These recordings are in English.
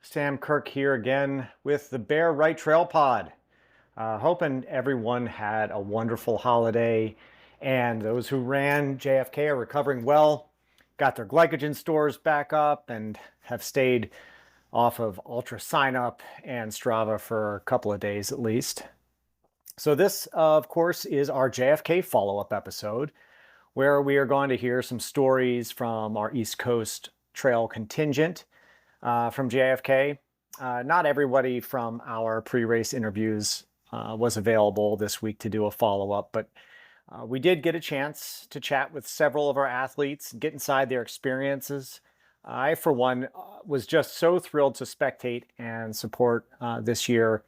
Sam Kirk here again with the Bear Right Trail Pod. Hoping everyone had a wonderful holiday and those who ran JFK are recovering well, got their glycogen stores back up, and have stayed off of Ultra Sign Up and Strava for a couple of days at least. So, this, of course, is our JFK follow up episode where we are going to hear some stories from our East Coast Trail contingent from JFK. Not everybody from our pre-race interviews was available this week to do a follow-up, but we did get a chance to chat with several of our athletes, get inside their experiences. I, for one, was just so thrilled to spectate and support this year.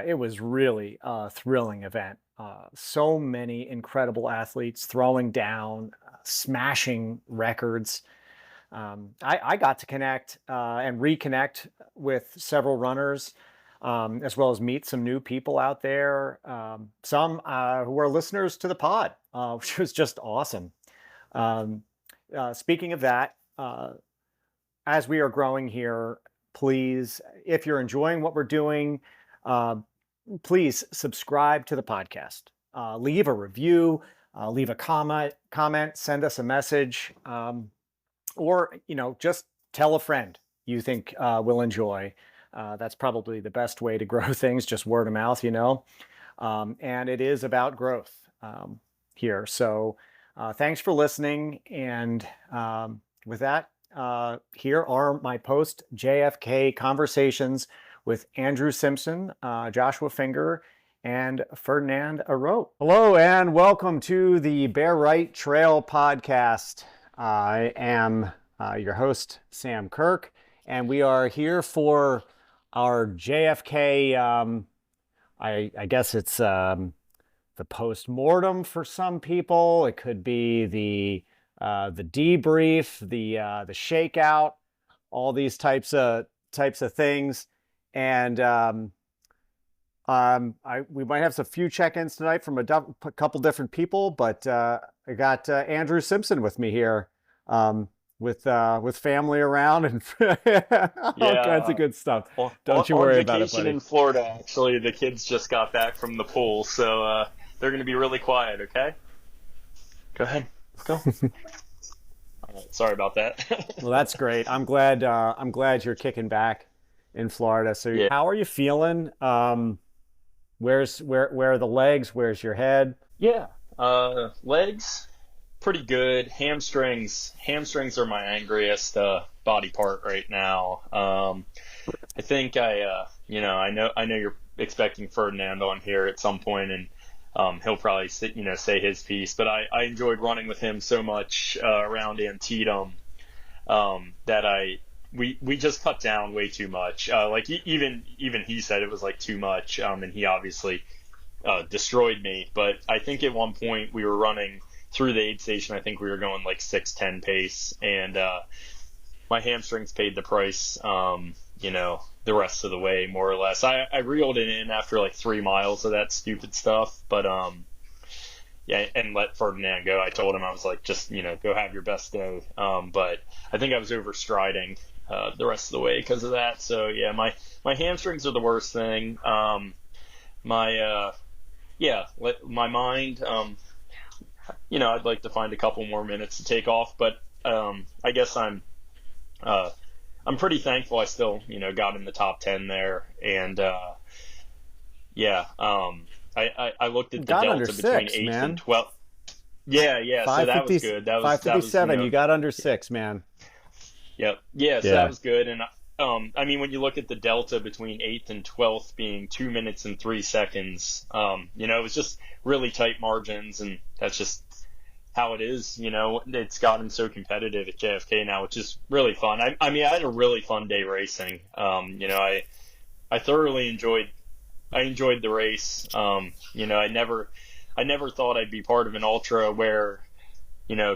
It was really a thrilling event. So many incredible athletes throwing down, smashing records. I got to connect and reconnect with several runners, as well as meet some new people out there, some who were listeners to the pod, which was just awesome. Speaking of that, as we are growing here, please, if you're enjoying what we're doing, please subscribe to the podcast, leave a review, leave a comment, send us a message. Or, just tell a friend you think will enjoy. That's probably the best way to grow things, just word of mouth, And it is about growth here. So thanks for listening. And with that, here are my post JFK conversations with Andrew Simpson, Joshua Finger, and Ferdinand Airault. Hello, and welcome to the Bear Right Trail Podcast. I am your host, Sam Kirk, and we are here for our JFK, I guess it's the post-mortem for some people. It could be the debrief, the shakeout, all these types of things. And we might have some few check-ins tonight from a couple different people, but I got Andrew Simpson with me here, with family around and all kinds of good stuff. Don't you worry about it, buddy. On vacation in Florida, actually, the kids just got back from the pool, so they're going to be really quiet. Okay, go ahead, let's go. All right, sorry about that. Well, that's great. I'm glad you're kicking back in Florida. So, yeah. How are you feeling? Where are the legs? Where's your head? Yeah, legs, pretty good. Hamstrings are my angriest body part right now. I think I know you're expecting Ferdinand on here at some point, and he'll probably say his piece. But I enjoyed running with him so much around Antietam that we just cut down way too much. Like even he said it was like too much, and he obviously destroyed me. But I think at one point we were running through the aid station. I think we were going like 6:10 pace, and my hamstrings paid the price. The rest of the way, more or less. I reeled it in after like 3 miles of that stupid stuff, but yeah, and let Ferdinand go. I told him, I was like, just go have your best day. But I think I was overstriding the rest of the way because of that. So yeah, my hamstrings are the worst thing. My mind. I'd like to find a couple more minutes to take off, but I guess I'm pretty thankful I still got in the top 10 there, and I looked at the delta between 8th and 12th. Yeah, so that was good. That was 5:57. You got under 6, man. Yep. Yeah, so that was good. And when you look at the delta between 8th and 12th being 2 minutes and 3 seconds, it was just really tight margins, and that's just how it is. It's gotten so competitive at JFK now, which is really fun. I had a really fun day racing. I thoroughly enjoyed the race. I never thought I'd be part of an ultra where,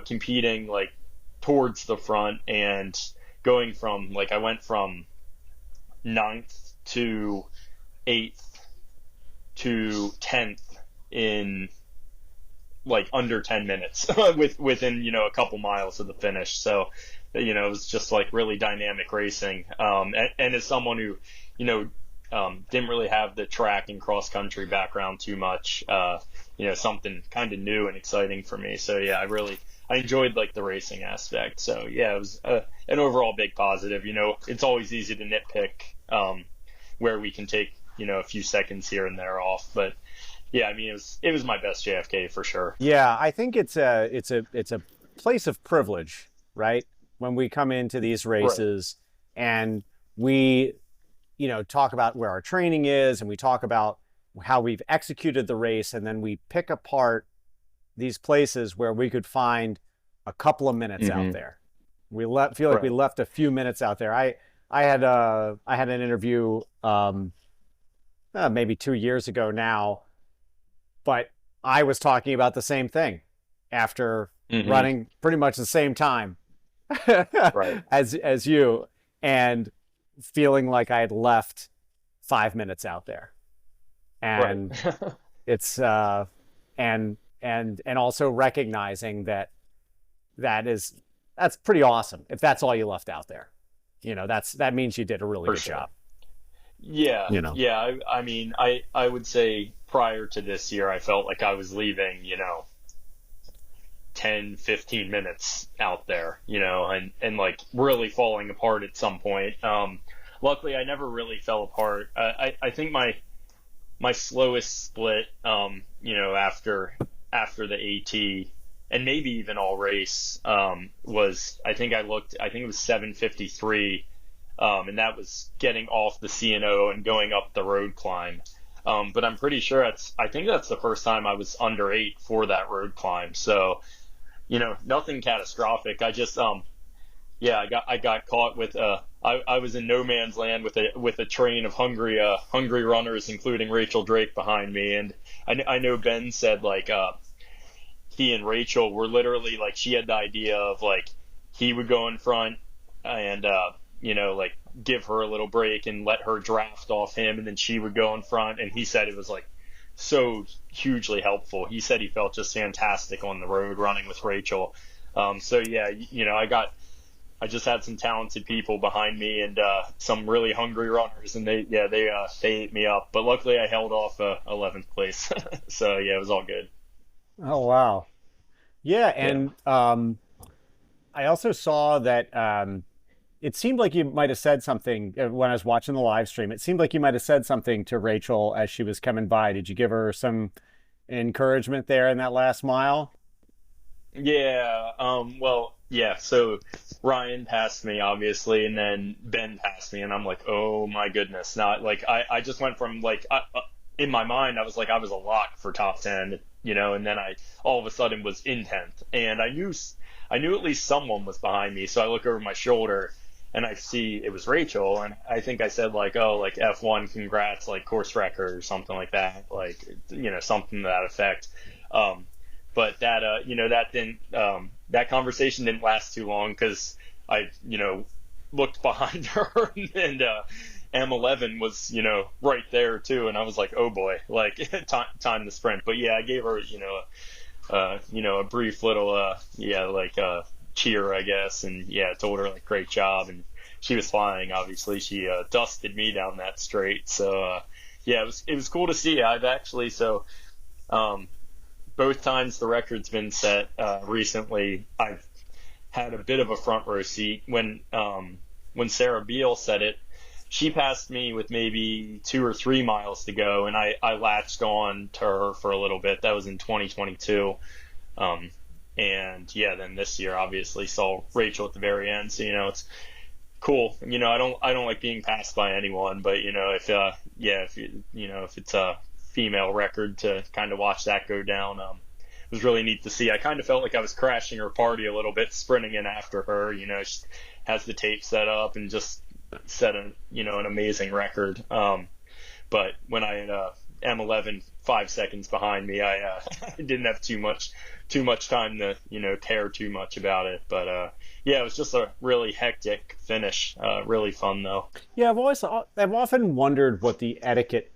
competing like towards the front and going from I went from 9th to 8th to 10th in like under 10 minutes within a couple miles of the finish. So it was just like really dynamic racing. And as someone who, you know, didn't really have the track and cross country background too much, something kind of new and exciting for me. So yeah, I enjoyed like the racing aspect. So yeah, it was an overall big positive. It's always easy to nitpick, where we can take, a few seconds here and there off, but yeah, I mean, it was my best JFK for sure. Yeah, I think it's a place of privilege, right? When we come into these Right. races and we, talk about where our training is and we talk about how we've executed the race, and then we pick apart these places where we could find a couple of minutes out Hmm. there. Feel like we Right. left a few minutes out there. I had an interview maybe 2 years ago now, but I was talking about the same thing after Hmm. running pretty much the same time Right. as you, and feeling like I had left 5 minutes out there. Right. And it's and also recognizing that's pretty awesome if that's all you left out there. That means you did a really For good sure. job. Yeah. You know. Yeah. I mean, I would say prior to this year, I felt like I was leaving, 10, 15 minutes out there, and like really falling apart at some point. Luckily, I never really fell apart. I think my slowest split, after the AT and maybe even all race, was I think it was 7:53, and that was getting off the CNO and going up the road climb. But I'm pretty sure I think that's the first time I was under 8 for that road climb. So, nothing catastrophic. I just, yeah, I got caught with I was in no man's land with a train of hungry runners, including Rachel Drake behind me, and I know Ben said like he and Rachel were literally like, she had the idea of like he would go in front and like give her a little break and let her draft off him, and then she would go in front, and he said it was like so hugely helpful. He said he felt just fantastic on the road running with Rachel. So yeah, I just had some talented people behind me and some really hungry runners, and they ate me up. But luckily, I held off 11th place, so yeah, it was all good. Oh wow. Yeah, Yeah. and I also saw that it seemed like you might have said something when I was watching the live stream. It seemed like you might have said something to Rachel as she was coming by. Did you give her some encouragement there in that last mile? Yeah. Well, yeah. So Ryan passed me, obviously, and then Ben passed me, and I'm like, oh my goodness. Not like I just went from like in my mind, I was like I was a lock for top 10, and then I all of a sudden was in 10th, and I knew at least someone was behind me. So I look over my shoulder, and I see it was Rachel, and I think I said like, oh, like F1, congrats, like course record or something like that, like something to that effect. Um, but that didn't that conversation didn't last too long because I looked behind her and M11 was right there too, and I was like, oh boy, like time to sprint. But yeah, I gave her a brief little cheer, I guess, and yeah, told her like great job, and she was flying. Obviously, she dusted me down that straight. So yeah, it was cool to see. I've actually so. Um, both times the record's been set recently, I've had a bit of a front row seat. When Sarah Beal said it, she passed me with maybe 2 or 3 miles to go, and I latched on to her for a little bit. That was in 2022. Um, and yeah, then this year obviously saw Rachel at the very end. So it's cool. I don't like being passed by anyone, but if it's a female record, to kind of watch that go down, it was really neat to see. I kind of felt like I was crashing her party a little bit, sprinting in after her. She has the tape set up and just set an amazing record. But when I had M11 5 seconds behind me, I I didn't have too much time to care too much about it. But yeah, it was just a really hectic finish. Really fun though. Yeah, I've often wondered what the etiquette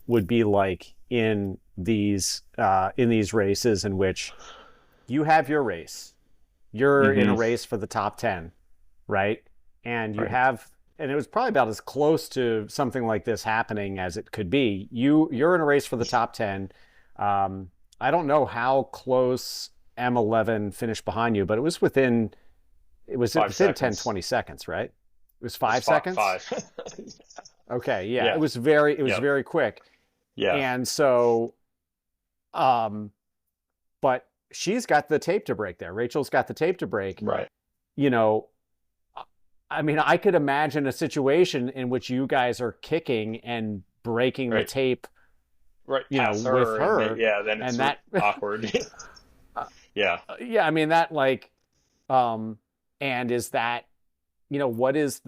would be like in these races in which you have your race. You're in a Hmm. race for the top 10. right? And you Right. have, and it was probably about as close to something like this happening as it could be. You're in a race for the top 10. I don't know how close M11 finished behind you, but it was Five within 10, seconds. 20 seconds, right? It was It's 5 seconds. five. Okay, yeah, Yeah. it was Yep. very quick. Yeah. And so, um, but she's got the tape to break there. Rachel's got the tape to break. Right. You know, I mean, I could imagine a situation in which you guys are kicking and breaking the Right. tape, Right. with Pass her, and her, yeah, then and it's that, awkward. Yeah. yeah, I mean that like, um, and is that, what is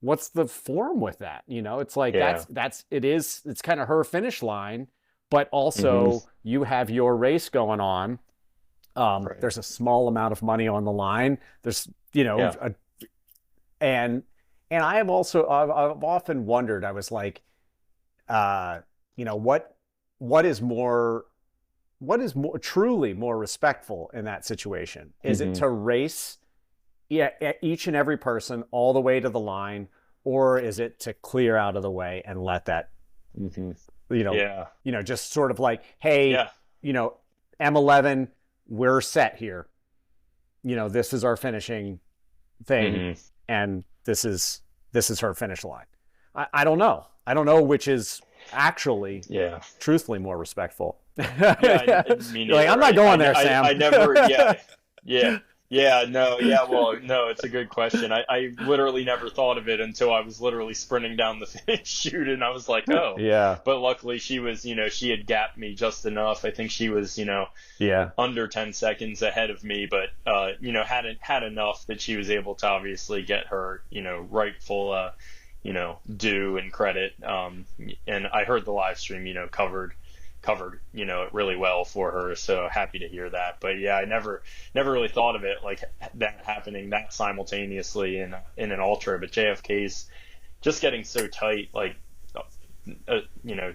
what's the form with that? It's like Yeah. it's kind of her finish line, but Hmm. also you have your race going on. Right. There's a small amount of money on the line. There's, Yeah. and I've often wondered. I was like, uh, what what is more truly more respectful in that situation? Is it Hmm. to race, yeah, each and every person all the way to the line, or is it to clear out of the way and let that, Hmm. you know, Yeah. just sort of like, hey, Yeah. you know, M11, we're set here. This is our finishing thing, Hmm. and this is her finish line. I don't know. I don't know which is actually, Yeah. truthfully, more respectful. Yeah. You're Me like, I'm neither. not going there, I Sam. never. Yeah. Yeah. Yeah. No. Yeah. Well, no. It's a good question. I literally never thought of it until I was literally sprinting down the finish chute, and I was like, oh. Yeah, But luckily, she was. She had gapped me just enough. I think she was. yeah, Under 10 seconds ahead of me, but had enough that she was able to obviously get her rightful due and credit. And I heard the live stream covered it really well for her, so happy to hear that. But yeah, I never really thought of it like that happening that simultaneously in an ultra. But JFK's just getting so tight, like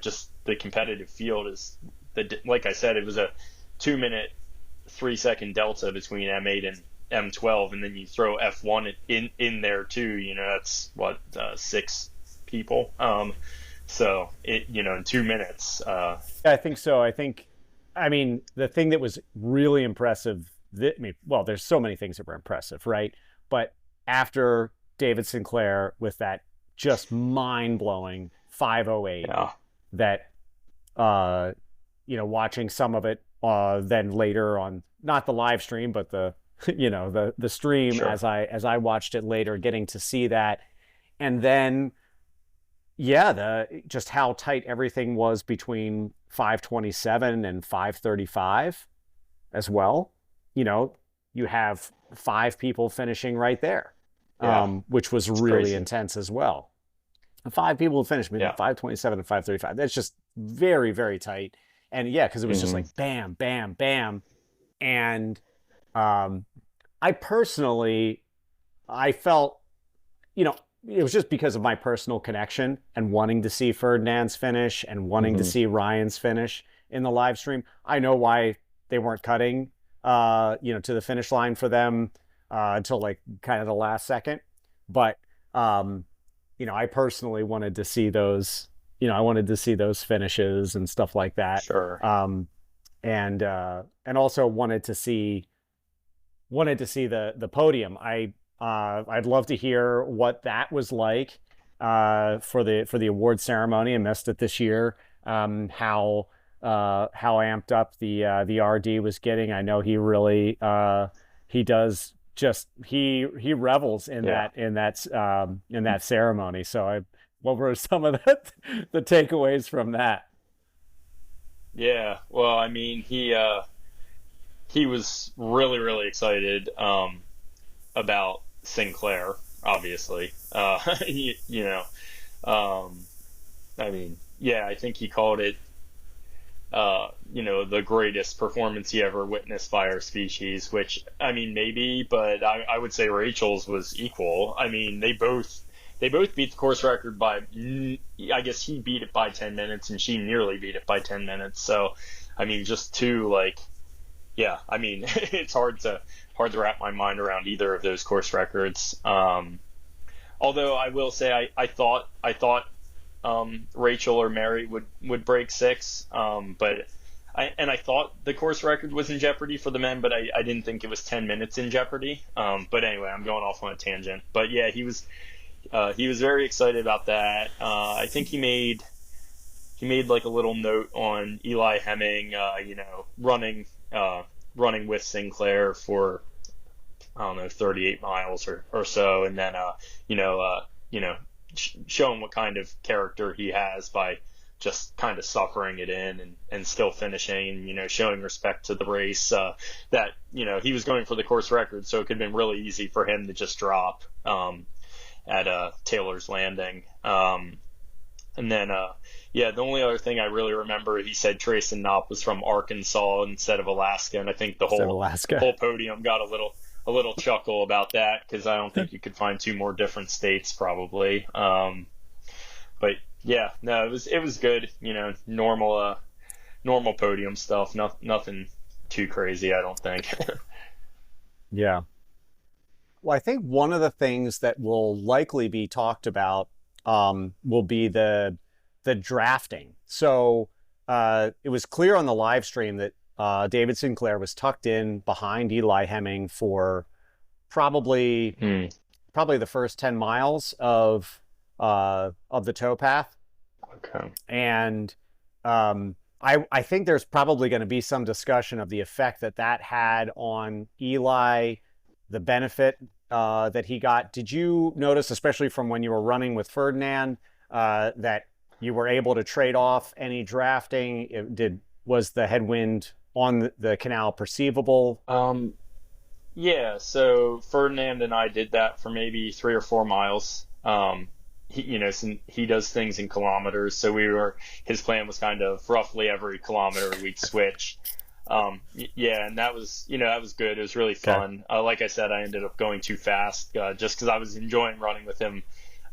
just the competitive field is like I said, it was a 2 minute 3 second delta between M8 and M12, and then you throw F1 in there too. That's what 6 people. So it in 2 minutes. I think so. I mean, the thing that was really impressive. Well, there's so many things that were impressive, right? But after David Sinclair with that just mind blowing 508, Yeah, that watching some of it, then later on, not the live stream, but the the stream, sure. as I watched it later, getting to see that, and then yeah, the just how tight everything was between 527 and 535 as well. You know, you have five people finishing right there, Yeah, which was it's really crazy. intense as well. Five people finished between Yeah. 527 and 535. That's just very, very tight. And yeah, because it was just Hmm. like bam, bam, bam. And um, I personally, I felt, you know, it was just because of my personal connection and wanting to see Ferdinand's finish and wanting to Hmm. see Ryan's finish in the live stream. I know why they weren't cutting, to the finish line for them until like kind of the last second. But, um, I personally wanted to see those, I wanted to see those finishes and stuff like that. Sure. And also wanted to see the podium. I'd love to hear what that was like for the award ceremony. I missed it this year. How amped up the RD was getting. I know he really he does just he revels in Yeah. that ceremony. So what were some of the takeaways from that? Yeah. Well, I mean, he was really really excited about Sinclair, obviously. You know, um, I mean, yeah, I think he called it, the greatest performance he ever witnessed by our species, which, I mean, maybe, but I would say Rachel's was equal. I mean, they both beat the course record by, I guess he beat it by 10 minutes and she nearly beat it by 10 minutes. So, I mean, just two, like, yeah, I mean, it's hard to wrap my mind around either of those course records. Although I will say I thought Rachel or Mary would break six, but I thought the course record was in jeopardy for the men, but I didn't think it was 10 minutes in jeopardy. But anyway, I'm going off on a tangent. But yeah, he was very excited about that. I think he made like a little note on Eli Hemming, running with Sinclair for I don't know 38 miles or so, and then you know you know showing what kind of character he has by just kind of suffering it in and still finishing, and showing respect to the race, that he was going for the course record, so it could have been really easy for him to just drop at Taylor's Landing. And then, yeah, the only other thing I really remember, he said Trayson Knopp was from Arkansas instead of Alaska, and I think the Instead of whole Alaska. whole podium got a little chuckle about that, because I don't think you could find two more different states probably. But yeah, no, it was good, normal podium stuff, nothing too crazy, I don't think. Yeah. Well, I think one of the things that will likely be talked about will be the drafting. So it was clear on the live stream that David Sinclair was tucked in behind Eli Hemming for probably Hmm. probably the first 10 miles of the towpath. Okay. And I think there's probably going to be some discussion of the effect that that had on Eli, the benefit that he got. Did you notice, especially from when you were running with Ferdinand, that you were able to trade off any drafting? Was the headwind on the canal perceivable? Yeah, so Ferdinand and I did that for maybe 3 or 4 miles. He does things in kilometers, so his plan was kind of roughly every kilometer we'd switch. Yeah, and that was good. It was really Okay. fun. Like I said, I ended up going too fast, just because I was enjoying running with him.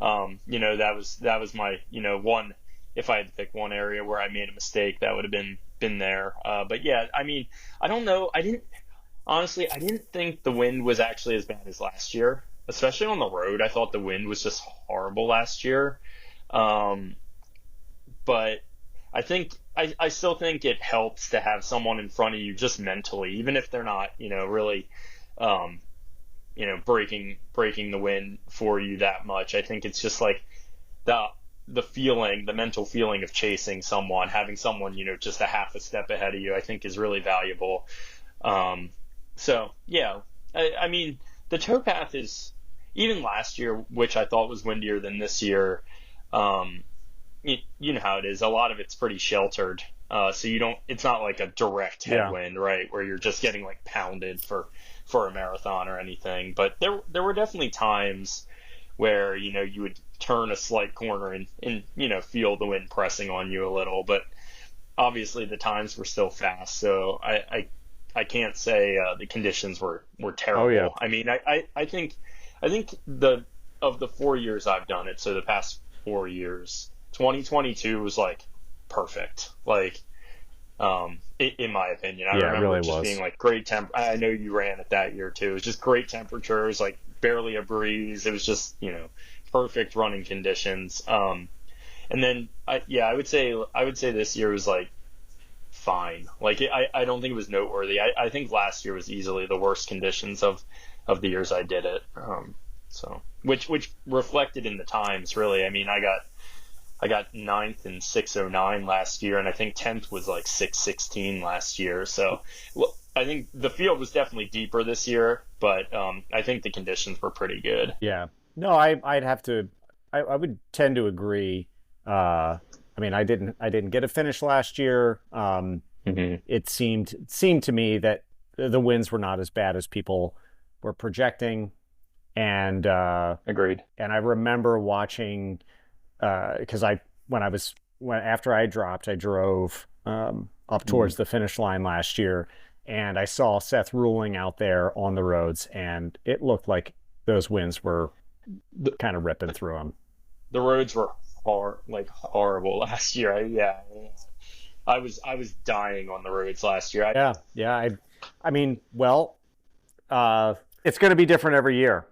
That was my, one. If I had to pick one area where I made a mistake, that would have been there. But yeah, I mean, I don't know. I didn't think the wind was actually as bad as last year, especially on the road. I thought the wind was just horrible last year. Um, but I still think it helps to have someone in front of you just mentally, even if they're not, really, um, breaking the wind for you that much. I think it's just like the the mental feeling of chasing someone, having someone, just a half a step ahead of you, I think is really valuable. Um, so yeah, I mean, the towpath is, even last year, which I thought was windier than this year. Um, you know how it is. A lot of it's pretty sheltered. So it's not like a direct Yeah. headwind, right? Where you're just getting like pounded for a marathon or anything. But there were definitely times where, you would turn a slight corner and feel the wind pressing on you a little. But obviously the times were still fast. So I can't say the conditions were Oh yeah. terrible. I mean, I think of the 4 years I've done it, so the past 4 years, 2022 was like perfect. Like, in my opinion, I Yeah, it remember really it just was. being like great temp. I know you ran it that year too. It was just great temperatures, like barely a breeze. It was just, perfect running conditions. And then I would say this year was like fine. Like, I don't think it was noteworthy. I think last year was easily the worst conditions of the years I did it. So which reflected in the times, really. I mean, I got ninth in 6:09 last year, and I think 10th was like 6:16 last year. So, well, I think the field was definitely deeper this year, but I think the conditions were pretty good. Yeah. No, I'd have to. I would tend to agree. I mean, I didn't get a finish last year. Hmm. It seemed to me that the winds were not as bad as people were projecting, and Agreed. I remember watching because after I dropped, I drove up Mm. towards the finish line last year, and I saw Seth ruling out there on the roads, and it looked like those winds were The, kind of ripping through them. the roads were horrible last year. Yeah, I was dying on the roads last year. Yeah, yeah. I mean, well, it's going to be different every year.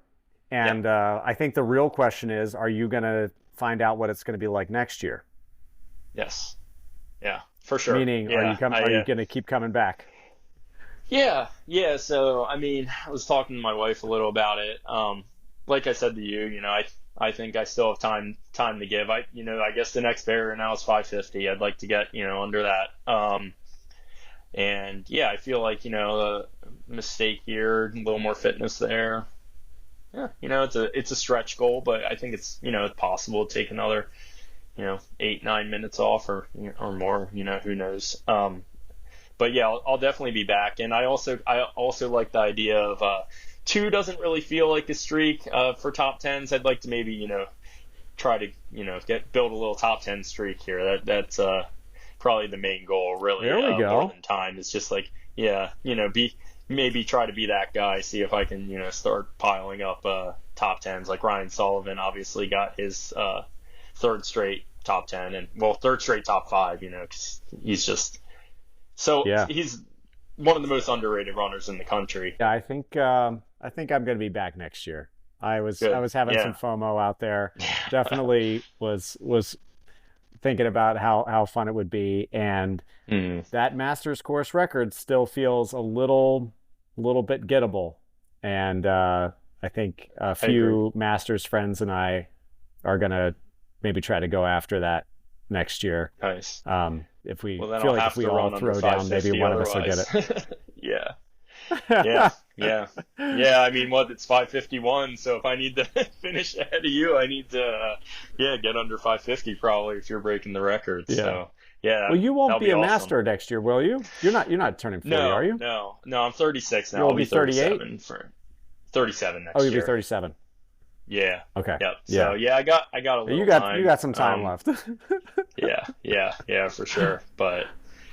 Yeah. And I think the real question is, are you going to find out what it's going to be like next year? Yes. Yeah, for sure. Meaning, Yeah. are you going to keep coming back? Yeah, yeah. So, I mean, I was talking to my wife a little about it. Like I said to you, I think I still have time to give. I guess the next barrier now is 550. I'd like to get, under that. And yeah, I feel like, a mistake here, a little more fitness there. Yeah, it's a stretch goal, but I think it's possible to take another, 8, 9 minutes off or more. Who knows? But yeah, I'll definitely be back. And I also like the idea of two doesn't really feel like a streak for top tens. I'd like to maybe try to build a little top 10 streak here. That's probably the main goal, really. There we More go. than time. It's just like, yeah, be maybe try to be that guy. See if I can start piling up top tens. Like Ryan Sullivan obviously got his third straight top 10 and well third straight top five. 'Cause he's just so Yeah. he's one of the most underrated runners in the country. Yeah, I think I'm going to be back next year. I Good. was having some Yeah. FOMO out there. Definitely was thinking about how fun it would be, and Mm, that Masters course record still feels little bit gettable. And I think a I agree. few Masters friends and I are gonna maybe try to go after that next year. Nice. If we Well, then feel I'll like if have we to all run under throw down, maybe 550 one of us will get otherwise. it. Yeah. Yeah. Yeah. Yeah. I mean, it's 551. So if I need to finish ahead of you, I need to, yeah, get under 550 probably if you're breaking the record. Yeah. So yeah, Well, you won't that'll be be a awesome. master next year, will you? You're not turning 40, are No, you? no, no. I'm 36 now. You'll I'll be be 38? 37 for 37 Oh, next you'll be year. 37. Yeah. Okay. Yep. So Yeah. yeah, I got a You little got time. some time left. Yeah, yeah, yeah, for sure. But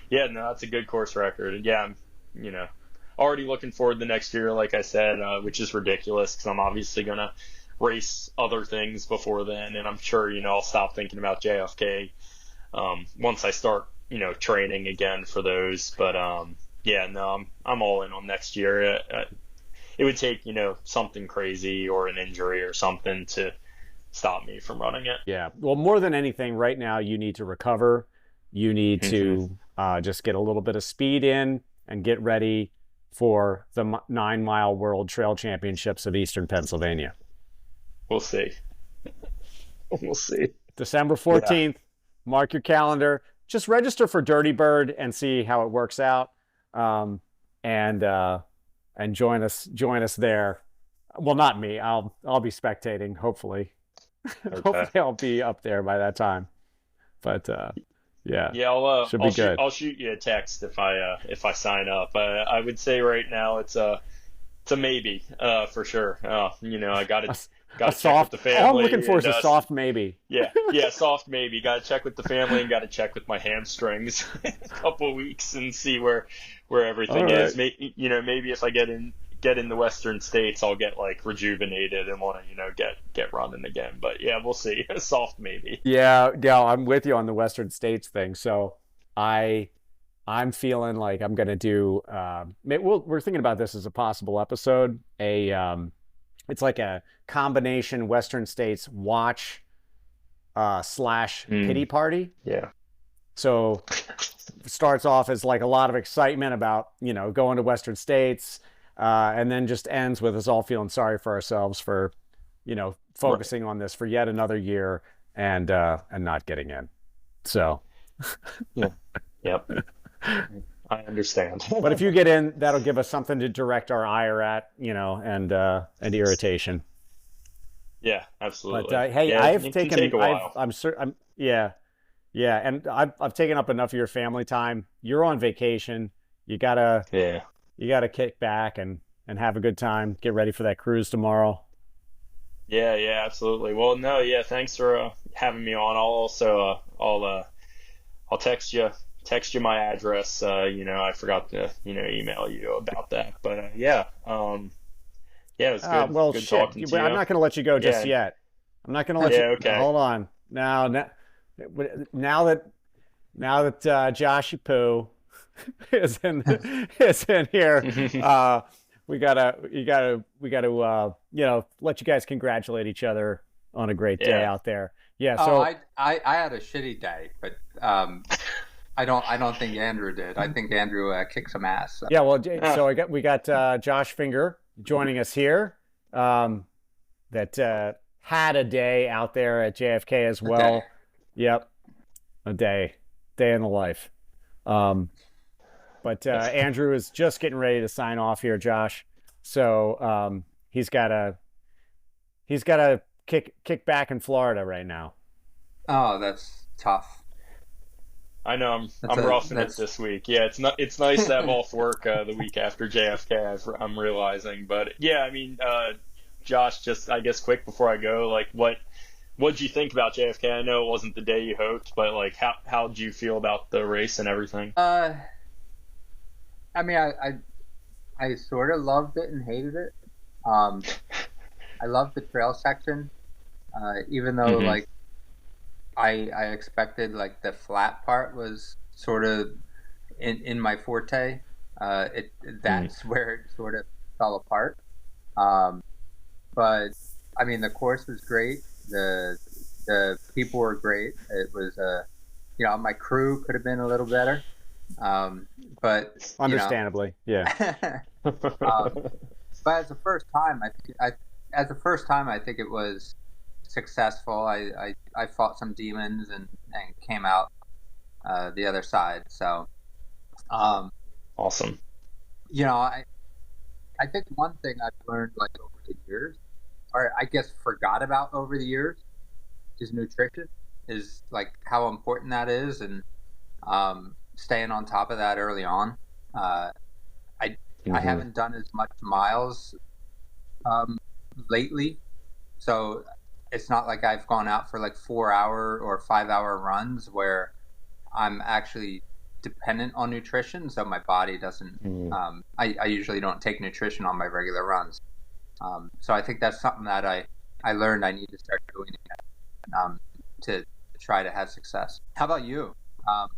yeah, no, that's a good course record. And yeah, I'm, already looking forward to next year, like I said, which is ridiculous because I'm obviously gonna race other things before then, and I'm sure I'll stop thinking about JFK once I start training again for those. But yeah, no, I'm all in on next year. It would take something crazy or an injury or something to stop me from running it. Yeah. Well, more than anything, right now you need to recover. You need Hmm. to just get a little bit of speed in and get ready for the 9 Mile World Trail Championships of Eastern Pennsylvania. We'll see. We'll see. December Yeah. 14th, mark your calendar. Just register for Dirty Bird and see how it works out. Um, and join us there. Well, not me. I'll be spectating, hopefully. Okay. Hopefully I'll be up there by that time. But yeah, Yeah, should be good. I'll shoot you a text if I sign up. I would say right now it's a maybe for sure. I A gotta check with soft. the All I'm looking family for is and a soft maybe. yeah, yeah, soft maybe. Got to check with the family and got to check with my hamstrings in a couple of weeks and see where All everything right. is. Maybe if I get in the Western States, I'll get like rejuvenated and want to get running again. But yeah, we'll see. Soft maybe. Yeah, Gal, I'm with you on the Western States thing. So I I'm feeling like I'm gonna do. We're thinking about this as a possible episode. It's like a combination Western States watch slash Hmm. pity party. Yeah. So it starts off as like a lot of excitement about going to Western States, and then just ends with us all feeling sorry for ourselves for Right. focusing on this for yet another year and not getting in. So, Yeah. Yep. I understand. but if you get in, that'll give us something to direct our ire at, and irritation. Yeah, But absolutely. hey, Yeah, I've it can take taken, a while. yeah, yeah, and I've taken up enough of your family time. You're on vacation. You gotta Yeah. you gotta kick back and have a good time. Get ready for that cruise tomorrow. Yeah, yeah, absolutely. Well, no, yeah, thanks for having me on. I'll also I'll text you my address. I forgot to email you about that, but yeah, it was Well, good shit. talking to I'm you. not gonna let you go just Yeah, yet. I'm not gonna let you. yeah, okay. Hold on. Now that Joshy Poo is in here. We gotta let you guys congratulate each other on a great day Yeah. out there. Yeah. Oh, So I had a shitty day, but I don't think Andrew did. I think Andrew kicked some ass. So. yeah. Well, Ah, we got Josh Finger joining us here. Um, that had a day out there at JFK as Okay. well. Yep, a day in the life. Um, but Andrew is just getting ready to sign off here, Josh. So he's got to kick back in Florida right now. Oh, that's tough. I know That's I'm a roughing it that's this week. Yeah, it's nice to have off work the week after JFK. I'm realizing, but yeah, I mean, Josh, just I guess quick before I go, like what'd you think about JFK? I know it wasn't the day you hoped, but like how did you feel about the race and everything? I mean I sort of loved it and hated it. Um, I loved the trail section, even though Hmm. like I expected like the flat part was sort of in my forte. It Hmm. that's where it sort of fell apart. Um, but I mean the course was great. The people were great. It was my crew could have been a little better. Um, but you know, Understandably, yeah. um, but as the first time, as the first time, I think it was successful. I fought some demons and came out the other side. So, um, Awesome. you know, I think one thing I've learned like over the years, or I guess forgot about over the years, is nutrition. Is like how important that is, and staying on top of that early on. Uh, I Hmm. haven't done as much miles um, lately, so it's not like I've gone out for like 4 hour or 5 hour runs where I'm actually dependent on nutrition. So my body doesn't. Hmm. I usually don't take nutrition on my regular runs. So I think that's something that I learned I need to start doing again, to try to have success. How about you? Um,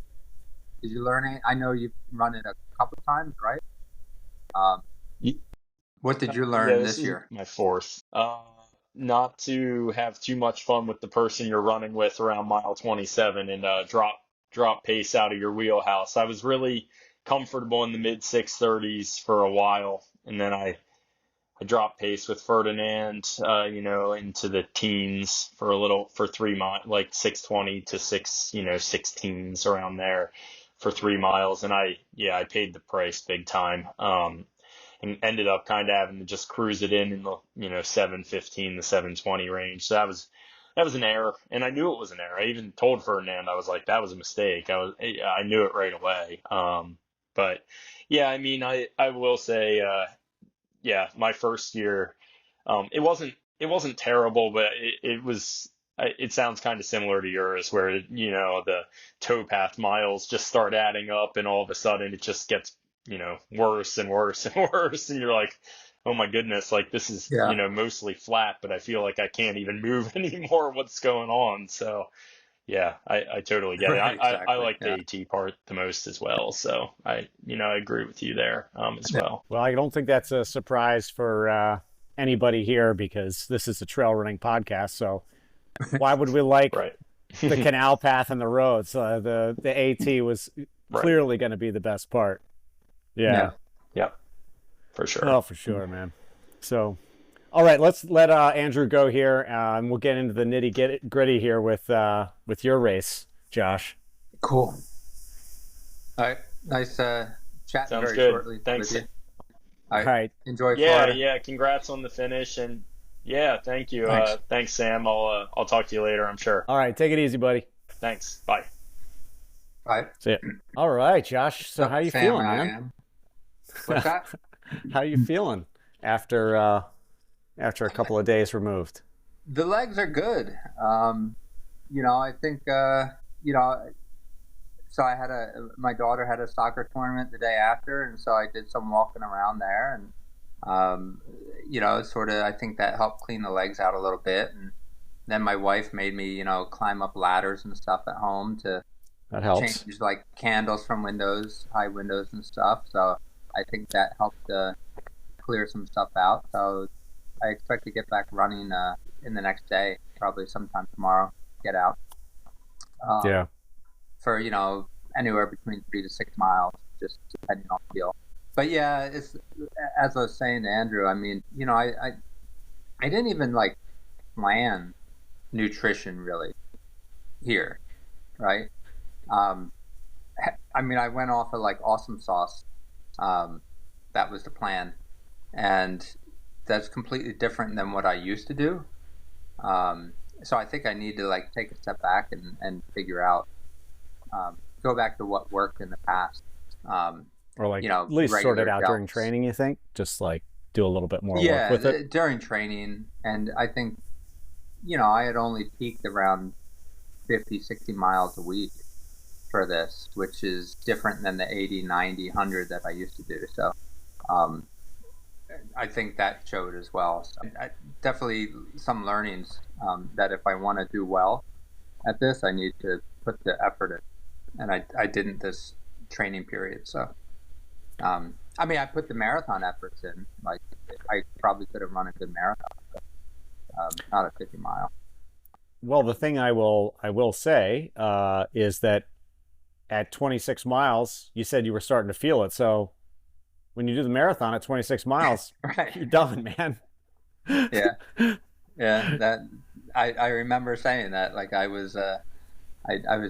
did you learn it? I know you've run it a couple times, right? Um, what did you Yeah, learn this this is year? my fourth. Not to have too much fun with the person you're running with around mile 27 and drop pace out of your wheelhouse. I was really comfortable in the mid 630s for a while, and then I dropped pace with Ferdinand, into the teens for 3 miles, like 620 to 16s around there for 3 miles, and I paid the price big time. And ended up kind of having to just cruise it in the 715 to 720 range. So that was an error, and I knew it was an error. I even told Ferdinand I was like that was a mistake. I knew it right away. But yeah, I mean I will say yeah, my first year it wasn't terrible, but it was. It sounds kind of similar to yours, where the towpath miles just start adding up, and all of a sudden it just gets worse and worse and worse, and you're like, oh my goodness, like this is Yeah, mostly flat, but I feel like I can't even move anymore. What's going on? So yeah, I totally get it. right, I exactly. like the Yeah, AT part the most as well, so I agree with you there as well. Well, I don't think that's a surprise for anybody here because this is a trail running podcast. So why would we like Right. the canal path and the roads? The AT was Right. clearly going to be the best part. yeah. Yeah. Yep. For sure. Oh, for sure, man. So, all right, let's let Andrew go here, and we'll get into the nitty gritty here with your race, Josh. Cool. All right, nice chatting Sounds very good. shortly with Thanks. you. All All right, right. enjoy Yeah, Florida. yeah. Congrats on the finish, and yeah, thank you. Thanks. Thanks, Sam. I'll talk to you later, I'm sure. All right. Take it easy, buddy. Thanks. Bye. Bye. See ya. All right, Josh. So how you Sam, feeling, I man? am. What's that? How you feeling after after a couple of days removed? The legs are good. I think so I had my daughter had a soccer tournament the day after, and so I did some walking around there, and sort of I think that helped clean the legs out a little bit, and then my wife made me climb up ladders and stuff at home to that helps. changed like candles from windows, high windows and stuff. So I think that helped clear some stuff out. So I expect to get back running in the next day, probably sometime tomorrow. Get out um, Yeah. for anywhere between 3 to 6 miles, just depending on feel. But yeah, it's as I was saying to Andrew. I mean, I didn't even like plan nutrition really here, right? Um, I mean, I went off of like awesome sauce. Um, that was the plan, and that's completely different than what I used to do. So I think I need to like take a step back and figure out, go back to what worked in the past. Um, Or like at least sort it regular out during gels. training, you think? Just like do a little bit more work Yeah, with it. during training, and I think I had only peaked around 50, 60 miles a week for this, which is different than the 80, 90, 100 that I used to do. So um, I think that showed as well. So definitely some learnings, that if I want to do well at this, I need to put the effort in. And I didn't this training period. So, I mean, I put the marathon efforts in. Like, I probably could have run a good marathon, but not a 50 mile. Well, the thing I will say is that at 26 miles, you said you were starting to feel it. So when you do the marathon at 26 miles, Right. you're done, man. Yeah. Yeah. I remember saying that. Like, I was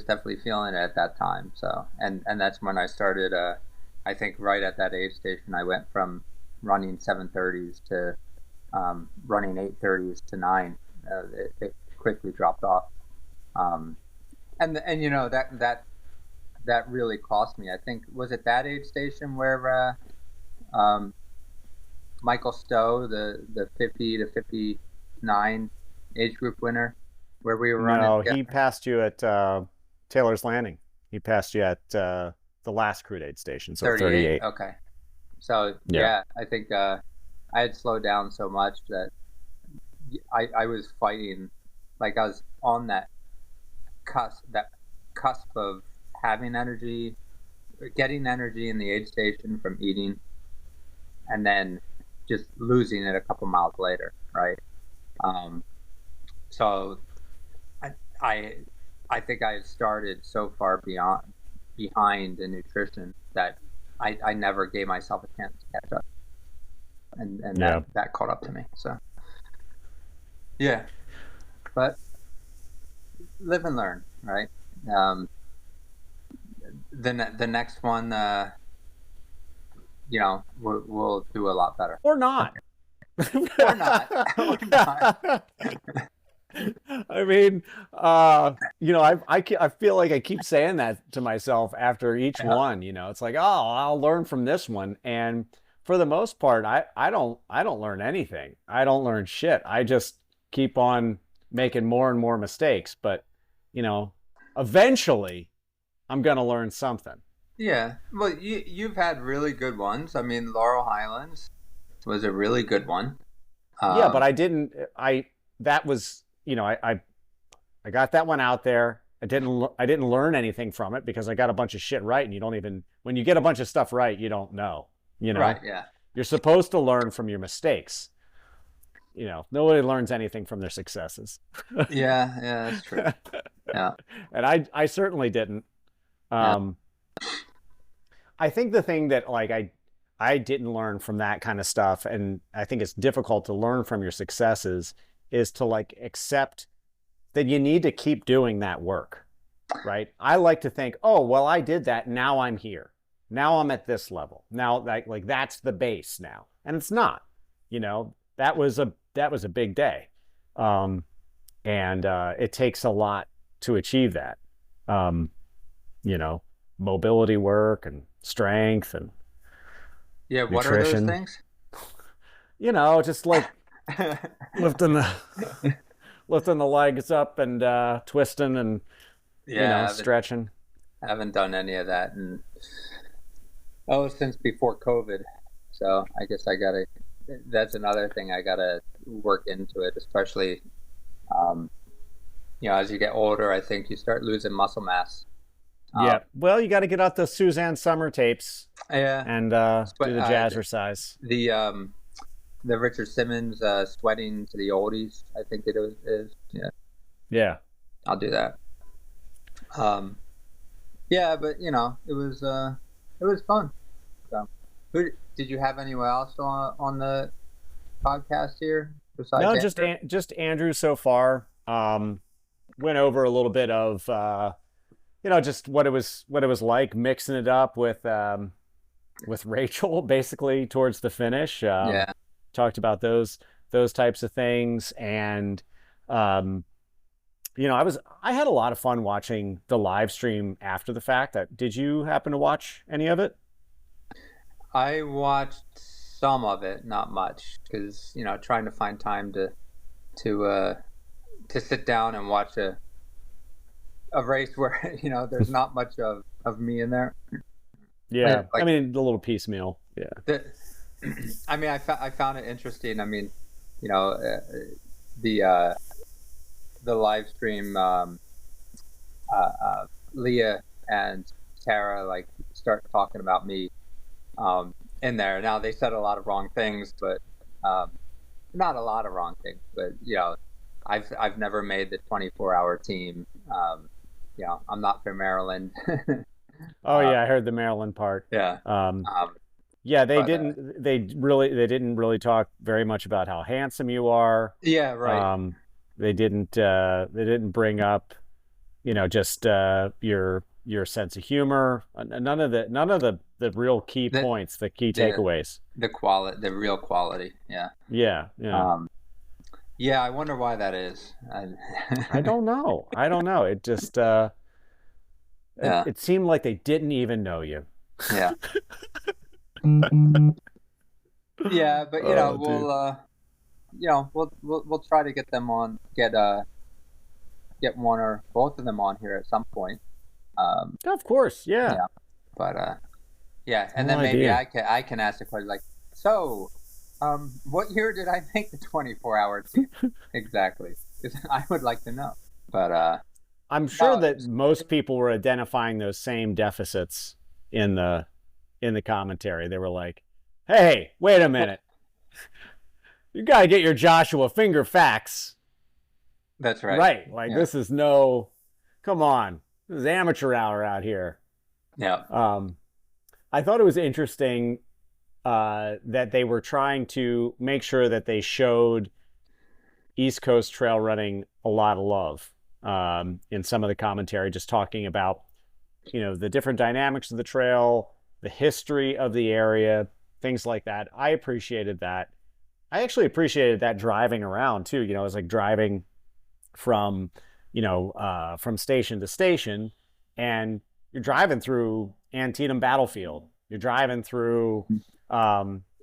definitely feeling it at that time. So, and that's when I started. I think right at that aid station, I went from running 7:30s to running 8:30s to 9. It quickly dropped off. Um, and that really cost me. I think, was it that aid station where um, Michael Stowe, the 50 to 59 age group winner, where we were running No, he together? passed you at Taylor's Landing. He passed you at the last crude aid station, so 38. 38. Okay. So Yeah. yeah, I think I had slowed down so much that I was fighting, like I was on that cusp of having energy, getting energy in the aid station from eating, and then just losing it a couple miles later, right? Um, so I, I I think I had started so far beyond behind in nutrition that I never gave myself a chance to catch up, and Yeah. that caught up to me. So yeah, but live and learn, right? Um, the next one, we'll do a lot better, Or not. or not, or not. I mean, I feel like I keep saying that to myself after each Yeah, one. It's like, oh, I'll learn from this one, and for the most part, I don't learn anything. I don't learn shit. I just keep on making more and more mistakes. But you know, eventually, I'm gonna learn something. yeah. Well, you've had really good ones. I mean, Laurel Highlands was a really good one. Yeah, but Um, I didn't. I that was I got that one out there. I didn't learn anything from it because I got a bunch of shit right, and you don't even when you get a bunch of stuff right, you don't know. You right. know, Yeah. you're supposed to learn from your mistakes. Nobody learns anything from their successes, Yeah. Yeah. That's true. Yeah. and I certainly didn't. Yeah. Um, I think the thing that like I didn't learn from that kind of stuff, and I think it's difficult to learn from your successes, is to like accept that you need to keep doing that work, right? I like to think, oh, well, I did that. Now I'm here. Now I'm at this level. Now like that's the base now. And it's not, that was a big day. Um, and it takes a lot to achieve that. Um, you know, mobility work and strength and Yeah. What are those nutrition, things? just like lifting the lifting the legs up and twisting and Yeah. stretching. I haven't done any of that, and since before COVID. So I guess I gotta. That's another thing I gotta work into it, especially as you get older. I think you start losing muscle mass. Yeah. Well, you got to get out the Suzanne Summer tapes Yeah, and do the jazzercise. The Richard Simmons sweating to the oldies. I think is. Yeah, Yeah. I'll do that. Yeah, but it was fun. So, who did you have anyone else on the podcast here besides? No, Andrew? just Andrew so far. Went over a little bit of just what it was like mixing it up with Rachel basically towards the finish. Yeah. Talked about those types of things, and I had a lot of fun watching the live stream after the fact. Did you happen to watch any of it? I watched some of it, not much, because trying to find time to sit down and watch a race where there's not much of me in there. Yeah, Like, I mean, a little piecemeal. Yeah. I found it interesting. I mean, the live stream, Leah and Tara like start talking about me in there. Now they said a lot of wrong things, but not a lot of wrong things. But I've never made the 24-hour team. I'm not from Maryland. Oh yeah, I heard the Maryland part. Yeah. Yeah, they but, didn't. They didn't really talk very much about how handsome you are. Yeah, right. They didn't. They didn't bring up, just your sense of humor. None of the real key points, the key takeaways. The real quality. Yeah. Yeah. Yeah. Yeah, I wonder why that is. I don't know. It just it seemed like they didn't even know you. Yeah. Yeah, but we'll try to get them on, get one or both of them on here at some point. Of course, yeah. Yeah. But and then maybe I can ask the question like, so what year did I make the 24-hour team? Exactly. Because I would like to know. But I'm sure that most people were identifying those same deficits in the commentary. They were like, hey, wait a minute. You got to get your Joshua Finger facts. That's right. Right. Like this is come on. This is amateur hour out here. Yeah. I thought it was interesting that they were trying to make sure that they showed East Coast trail running a lot of love in some of the commentary, just talking about, the different dynamics of the trail, the history of the area, things like that. I appreciated that. I actually appreciated that driving around too. It was like driving from station to station, and you're driving through Antietam Battlefield. You're driving through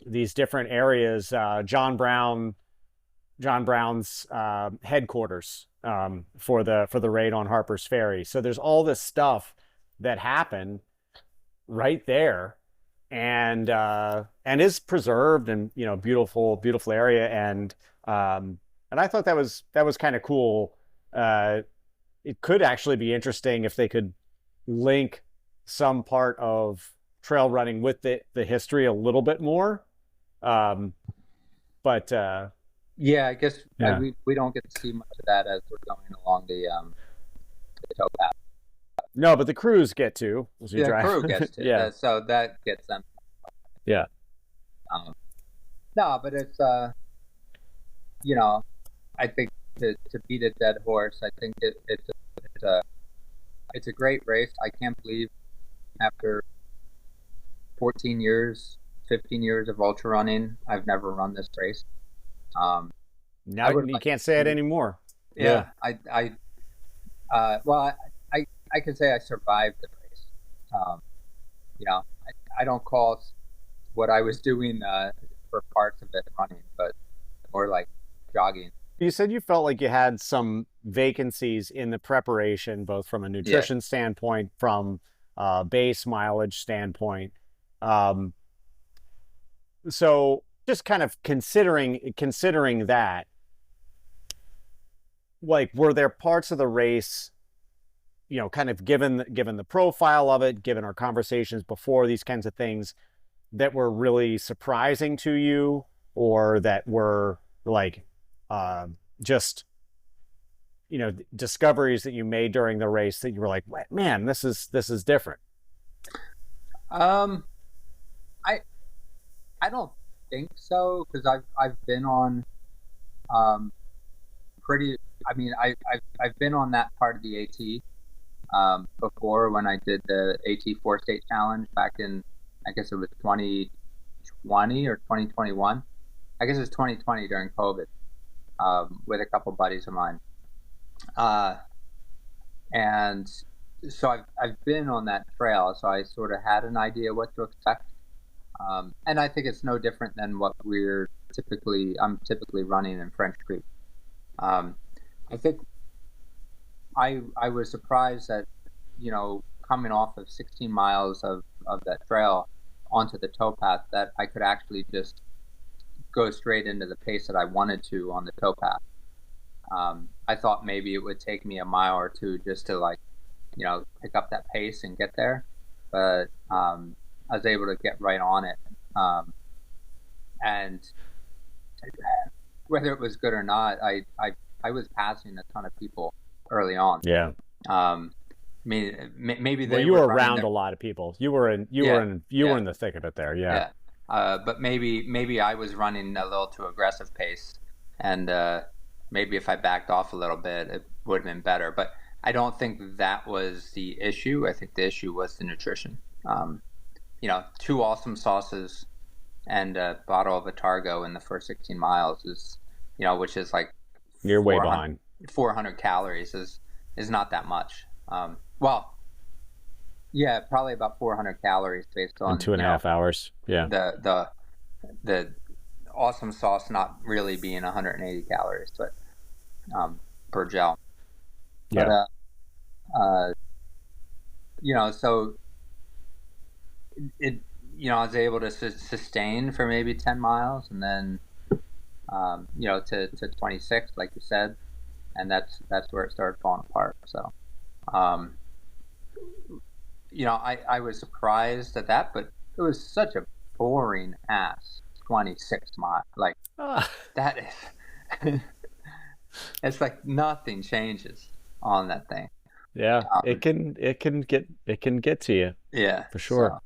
these different areas. John Brown's headquarters for the raid on Harper's Ferry. So there's all this stuff that happened right there, and is preserved, and beautiful area, and I thought that was kind of cool. It could actually be interesting if they could link some part of trail running with the I history a little bit more. guess we don't get to see much of that as we're going along the towpath. No, but the crews get to. The crew gets to. Yeah. So that gets them. Yeah. No, but it's I think to beat a dead horse, I think it's a great race. I can't believe after 14 years, 15 years of ultra running, I've never run this race. Now you can't say it anymore. Yeah. I can say I survived the race. I don't call what I was doing for parts of it running, but more like jogging. You said you felt like you had some vacancies in the preparation, both from a nutrition standpoint, from base mileage standpoint. So just kind of considering that, like, were there parts of the race kind of given the profile of it, given our conversations before, these kinds of things that were really surprising to you, or that were like uh, just discoveries that you made during the race that you were like, man, this is different? Um, I I don't think so, because I've been on um pretty. I mean, I've been on that part of the AT before, when I did the AT four state challenge back in, I guess it was 2020 or 2021. I guess it was 2020 during COVID, with a couple buddies of mine. Uh, and so I've been on that trail, so I sort of had an idea what to expect. And I think it's no different than what I'm typically running in French Creek. Um, I think I was surprised that, coming off of 16 miles of that trail onto the towpath, that I could actually just go straight into the pace that I wanted to on the towpath. I thought maybe it would take me a mile or two just to, like, pick up that pace and get there, but I was able to get right on it. And whether it was good or not, I was passing a ton of people early on. Yeah. I mean, maybe Well, they you were were running around their, a lot of people. You were in you yeah, were in you were yeah, in the thick of it there. Yeah. yeah. But maybe I was running a little too aggressive pace, and maybe if I backed off a little bit, it would have been better. But I don't think that was the issue. I think the issue was the nutrition. Two awesome sauces and a bottle of Atargo in the first 16 miles is, which is like You're way 400, behind. 400 calories is not that much. Well, yeah, probably about 400 calories based In on, 2.5 hours. Yeah. the awesome sauce not really being 180 calories, but per gel. But Yeah. so it I was able to sustain for maybe 10 miles, and then to 26, like you said, and that's where it started falling apart. So um, I was surprised at that, but it was such a boring ass 26 mile. Like, Ah, that is it's like nothing changes on that thing. yeah. It Um, can get to you yeah. for sure.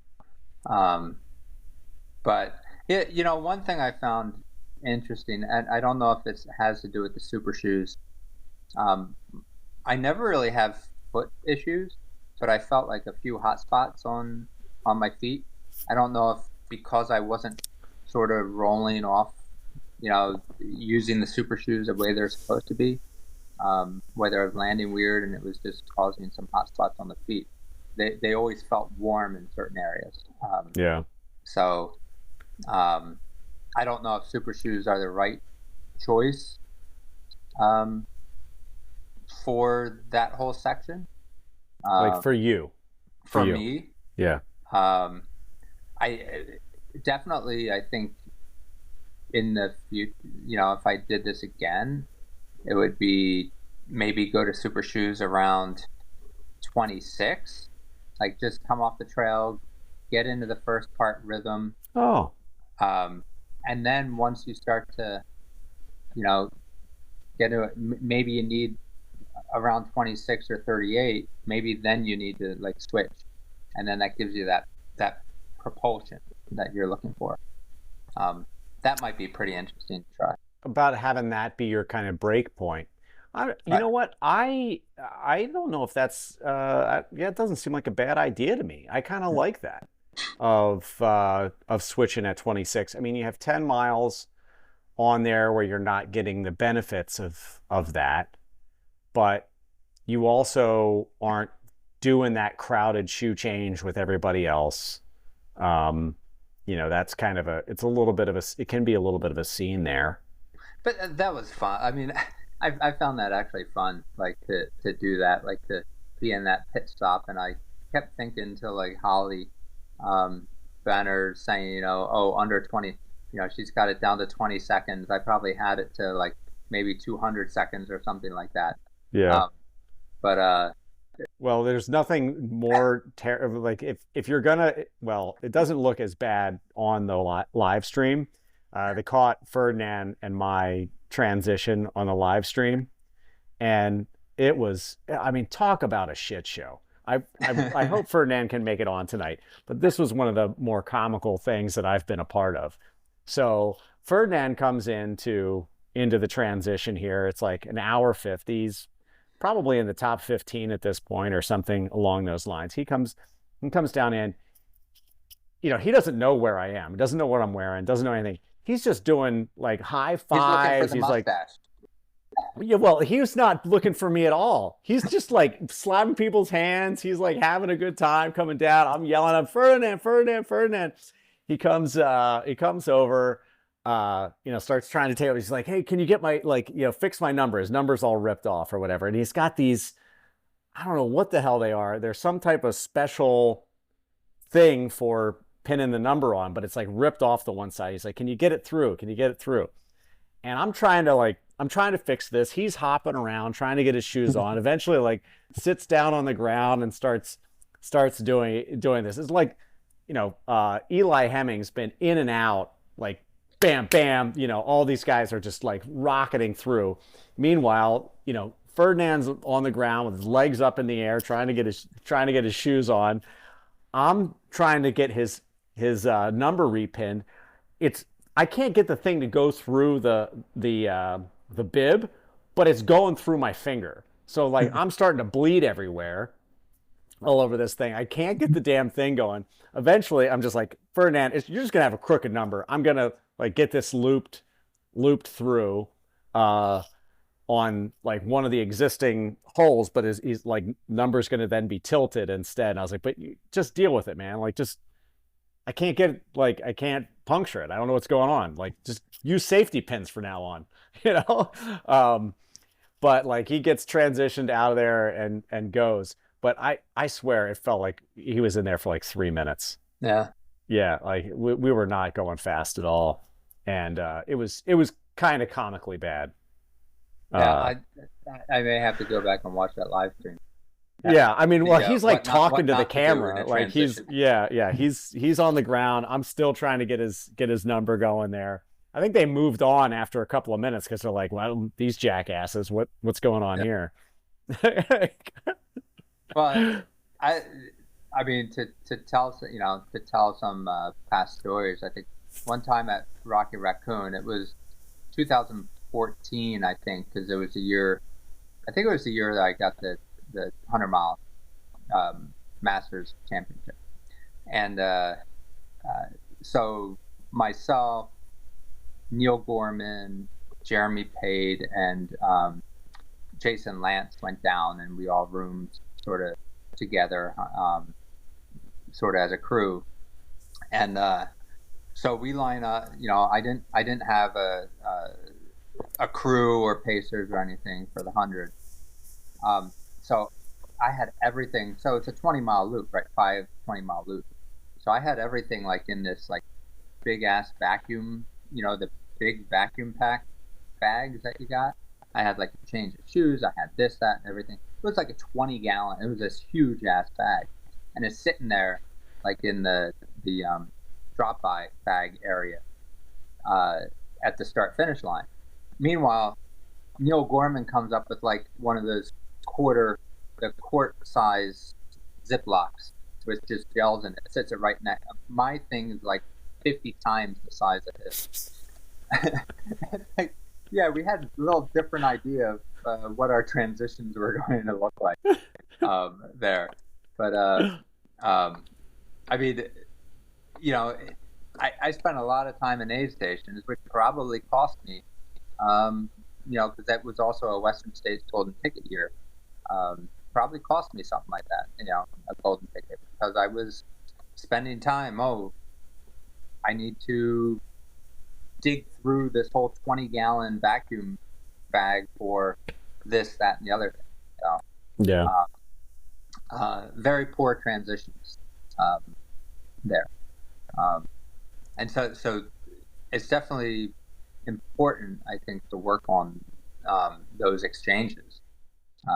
So um, but yeah, one thing I found interesting, and I don't know if it has to do with the super shoes. Um, I never really have foot issues, but I felt like a few hot spots on my feet. I don't know if because I wasn't sort of rolling off, using the super shoes the way they're supposed to be, whether I was landing weird and it was just causing some hot spots on the feet. They always felt warm in certain areas. Yeah. So um, I don't know if super shoes are the right choice um, for that whole section. Like Uh, for you. For for you. me, Yeah. um, I definitely, I think in the future, if I did this again, it would be maybe go to super shoes around 26, like just come off the trail, get into the first part rhythm, Oh. um, and then once you start to, you know, get to it, maybe you need around 26 or 38, maybe then you need to like switch, and then that gives you that propulsion that you're looking for. Um, that might be pretty interesting to try. About having that be your kind of break point. You Right. know what? I don't know if that's yeah, it doesn't seem like a bad idea to me. I kind of like that of switching at 26. I mean, you have 10 miles on there where you're not getting the benefits of that, but you also aren't doing that crowded shoe change with everybody else. Um, that's kind of it's a little bit of it can be a little bit of a scene there. But that was fun. I mean, I found that actually fun, like to do that, like to be in that pit stop. And I kept thinking to like Holly Benner saying, oh, under 20, she's got it down to 20 seconds. I probably had it to like maybe 200 seconds or something like that. Yeah. Um, but Well, there's nothing more terrible. Like if you're gonna, well, it doesn't look as bad on the live stream. They caught Ferdinand and my transition on the live stream, and it was, I mean, talk about a shit show. I hope Ferdinand can make it on tonight, but this was one of the more comical things that I've been a part of. So Ferdinand comes into the transition here. It's like an hour 50s, probably in the top 15 at this point or something along those lines. He comes down in, he doesn't know where I am, doesn't know what I'm wearing, doesn't know anything. He's just doing like high He's looking for fives. the He's like, mustache. yeah, well, he's not looking for me at all. He's just like slapping people's hands. He's like having a good time coming down. I'm yelling, I'm Ferdinand, Ferdinand, Ferdinand. He comes over, starts trying to take over. He's like, hey, can you get my, like, fix my number? His number's all ripped off or whatever. And he's got these, I don't know what the hell they are. There's some type of special thing for pinning the number on, but it's like ripped off the one side. He's like, can you get it through? Can you get it through? And I'm trying to fix this. He's hopping around trying to get his shoes on. Eventually, like, sits down on the ground and starts doing this. It's like, Eli Hemming's been in and out, like, bam, bam. All these guys are just like rocketing through. Meanwhile, Ferdinand's on the ground with his legs up in the air, trying to get his shoes on. I'm trying to get his number repinned. I can't get the thing to go through the bib, but it's going through my finger. So like I'm starting to bleed everywhere, all over this thing. I can't get the damn thing going. Eventually, I'm just like, Ferdinand, you're just gonna have a crooked number. I'm gonna like get this looped through on like one of the existing holes, but his like number's gonna then be tilted instead. And I was like, but just deal with it, man. Like just I can't puncture it. I don't know what's going on. Like just use safety pins for now on, you know? But like he gets transitioned out of there and goes. But I swear it felt like he was in there for like 3 minutes. Yeah. Yeah, like we were not going fast at all. And it was kind of comically bad. Yeah, I may have to go back and watch that live stream. Yeah, I mean, well, he's like talking to the what not to do in camera, a like he's on the ground. I'm still trying to get his number going there. I think they moved on after a couple of minutes because they're like, well, these jackasses, what's going on here? Well, I mean to tell some past stories. I think one time at Rocky Raccoon, it was 2014, I think, because it was the year. I think it was the year that I got the 100-mile Masters Championship, and so myself, Neil Gorman, Jeremy Pade, and Jason Lance went down, and we all roomed sort of together, sort of as a crew, and so we line up. I didn't have a crew or pacers or anything for the 100. So I had everything. So it's a 20-mile loop, right? 20-mile loop. So I had everything like in this like big ass vacuum, the big vacuum pack bags that you got. I had like a change of shoes. I had this, that, and everything. It was like a 20-gallon. It was this huge ass bag, and it's sitting there like in the drop by bag area at the start finish line. Meanwhile, Neil Gorman comes up with like one of those quart size Ziplocs with just gels in it. Sits it right next. My thing is like 50 times the size of his. Like, yeah, we had a little different idea of what our transitions were going to look like there. But I mean, I spent a lot of time in aid stations, which probably cost me, because that was also a Western States golden ticket year. Probably cost me something like that, a golden ticket, because I was spending time. Oh, I need to dig through this whole 20-gallon vacuum bag for this, that, and the other thing. So, yeah. Very poor transitions there. And so it's definitely important, I think, to work on those exchanges.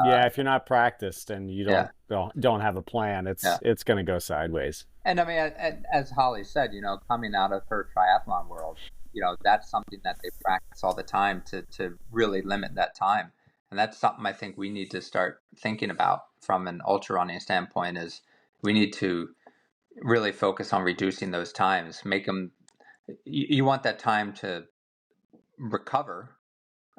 Yeah, if you're not practiced and you Yeah, don't have a plan, yeah. it's going to go sideways. And I mean, as Holly said, coming out of her triathlon world, that's something that they practice all the time to really limit that time. And that's something I think we need to start thinking about from an ultra running standpoint is we need to really focus on reducing those times, make them, you want that time to recover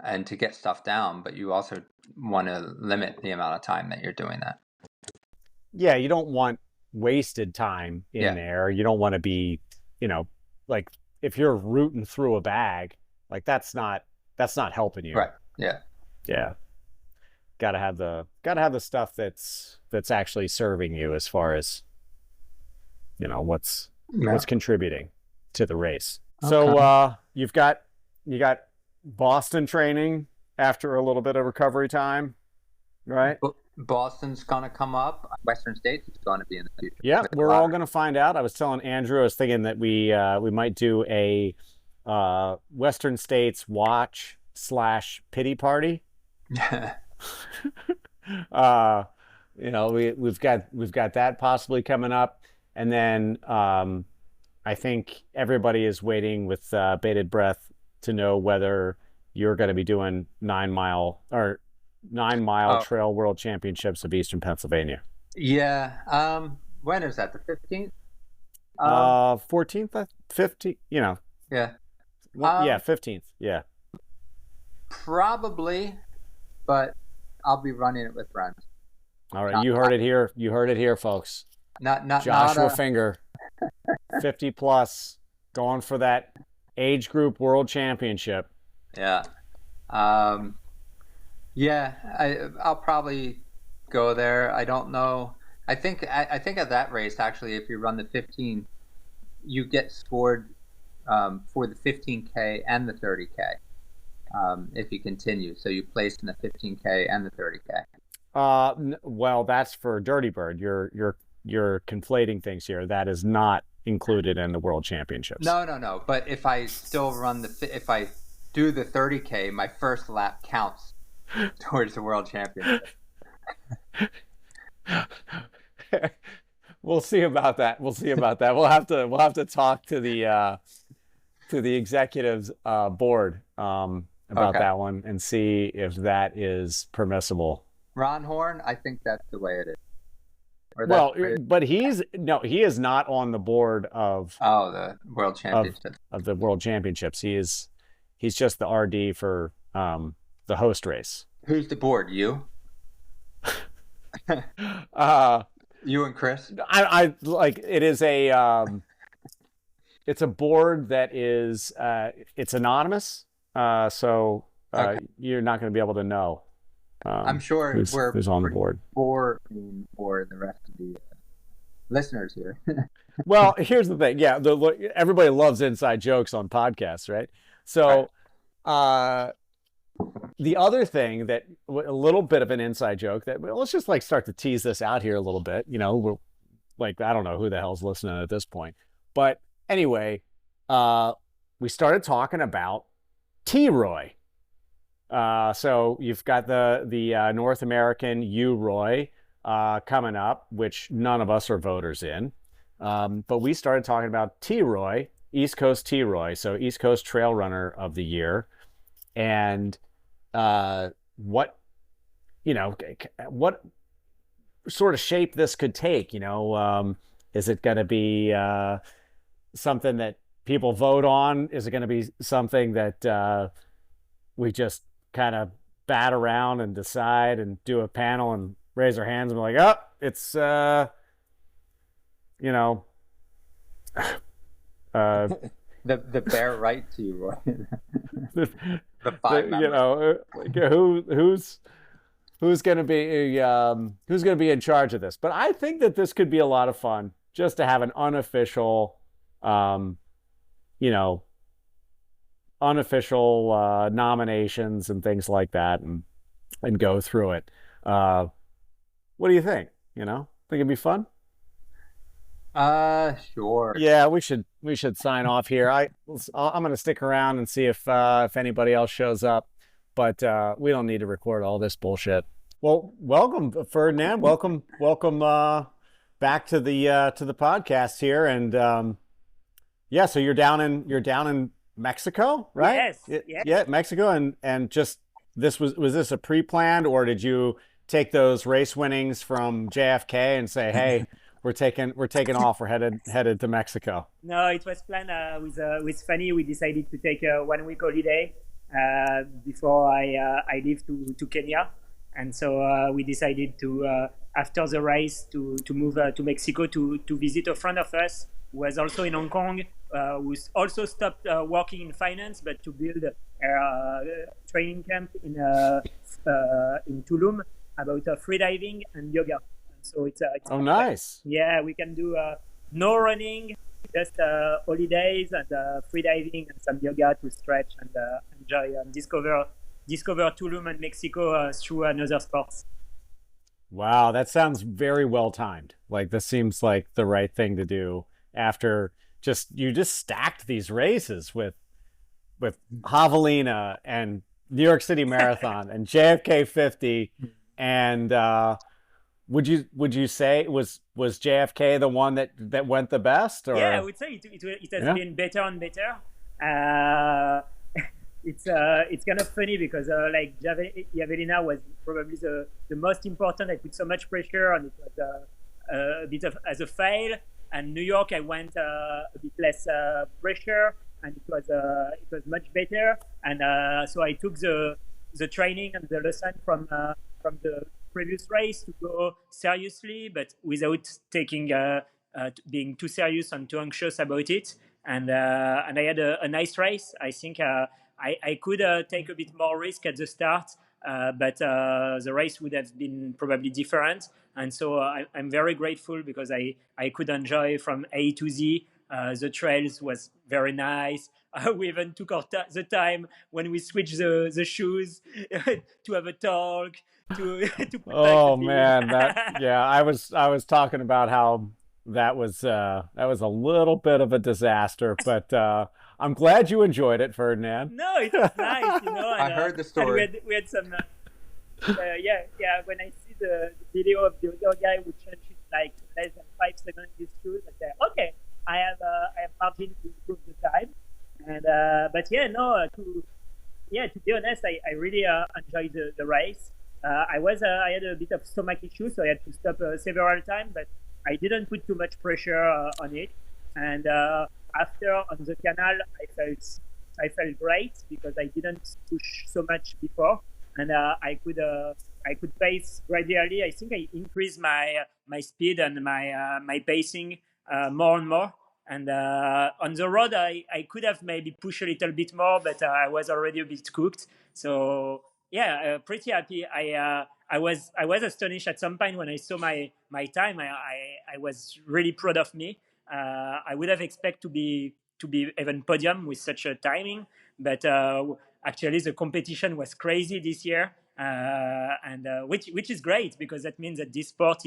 and to get stuff down, but you also want to limit the amount of time that you're doing that. Yeah, you don't want wasted time in Yeah. there. You don't want to be, like if you're rooting through a bag, like that's not helping you. Right. Yeah. Yeah. Got to have the stuff that's actually serving you as far as what's contributing to the race. Okay. So you got Boston training after a little bit of recovery time, right? Boston's going to come up. Western States is going to be in the future. Yeah, we're all going to find out. I was telling Andrew, I was thinking that we might do a Western States watch / pity party. We've got that possibly coming up, and then I think everybody is waiting with bated breath to know whether you're going to be doing 9-mile trail world championships of Eastern Pennsylvania. Yeah. When is that? The 15th? 14th, 15th. Yeah. Yeah, 15th. Yeah. Probably, but I'll be running it with friends. All right, you heard it here. You heard it here, folks. Not Joshua Finger, 50 plus, going for that age group world championship. Yeah. Yeah, I'll probably go there. I don't know. I think at that race, actually, if you run the 15, you get scored for the 15K and the 30K if you continue. So you place in the 15K and the 30K. Well, that's for Dirty Bird. You're conflating things here. That is not included in the World Championships. No. But if I still run if I do the 30K, my first lap counts towards the World Championship. We'll see about that. We'll We'll have to talk to the executives board about that one and see if that is permissible. Ron Horn, I think that's the way it is. But he is not on the board of the World Championships. Of the World Championships. He's just the RD for the host race. Who's the board? You? You and Chris? I like it is it's a board that is it's anonymous. So you're not going to be able to know. I'm sure who's on the board for the rest of the listeners here. Well, here's the thing. Yeah, everybody loves inside jokes on podcasts, right? So, the other thing that a little bit of an inside joke that let's just like start to tease this out here a little bit. We're like, I don't know who the hell's listening at this point, but anyway, we started talking about T-Roy. So you've got the North American U-Roy coming up, which none of us are voters in. But we started talking about T-Roy, East Coast T-Roy, so East Coast Trail Runner of the Year, and what sort of shape this could take. Is it going to be something that people vote on? Is it going to be something that we just kind of bat around and decide and do a panel and raise our hands and be like, oh, it's the Bear right to you, Roy. the five who's going to be in charge of this? But I think that this could be a lot of fun just to have an unofficial nominations and things like that and go through it. What do you think? Think it'd be fun? Sure. Yeah, we should sign off here. I'm going to stick around and see if anybody else shows up, but we don't need to record all this bullshit. Well, welcome, Ferdinand. Welcome back to the podcast here. And yeah, so you're down in Mexico, right? Yes, yes. Yeah, Mexico, and just was this a pre-planned, or did you take those race winnings from JFK and say, hey, we're taking off, we're headed to Mexico? No, it was planned with Fanny. We decided to take a 1 week holiday before I leave to Kenya, and so we decided to after the race to move to Mexico to visit a friend of us who was also in Hong Kong, who also stopped working in finance, but to build a training camp in Tulum about free diving and yoga. And so it's Oh, nice. yeah, we can do no running, just holidays and free diving and some yoga to stretch and enjoy and discover Tulum and Mexico through another sports. Wow, that sounds very well timed. Like this seems like the right thing to do after you just stacked these races with Javelina and New York City Marathon and JFK 50. And would you say was JFK the one that went the best? Or Yeah, I would say it has yeah? been better and better. Uh, it's kind of funny because like Javelina was probably the most important. I put so much pressure and it was a bit of as a fail. And New York, I went a bit less pressure, and it was much better. And so I took the training and the lesson from the previous race to go seriously, but without taking being too serious and too anxious about it. And I had a nice race. I think I could take a bit more risk at the start, but the race would have been probably different. And so I'm very grateful because I could enjoy from A to Z. The trails was very nice. We even took the time when we switched the shoes to have a talk, to put back the Oh bean. man, that yeah, I was talking about how that was a little bit of a disaster, but I'm glad you enjoyed it, Ferdinand. No, it was nice, I heard the and story. we had some yeah. When I see the video of the other guy who changed it like less than 5 seconds in his shoes, I say, okay, I have margin to improve the time, and but yeah, no, to be honest, I really enjoyed the race. I had a bit of stomach issues, so I had to stop several times, but I didn't put too much pressure on it. And after on the canal, I felt great because I didn't push so much before, and I could pace gradually. I think I increased my speed and my pacing more and more. And on the road, I could have maybe pushed a little bit more, but I was already a bit cooked. So yeah, pretty happy. I was astonished at some point when I saw my time. I was really proud of me. I would have expected to be even podium with such a timing, but actually the competition was crazy this year. And which is great because that means that this sport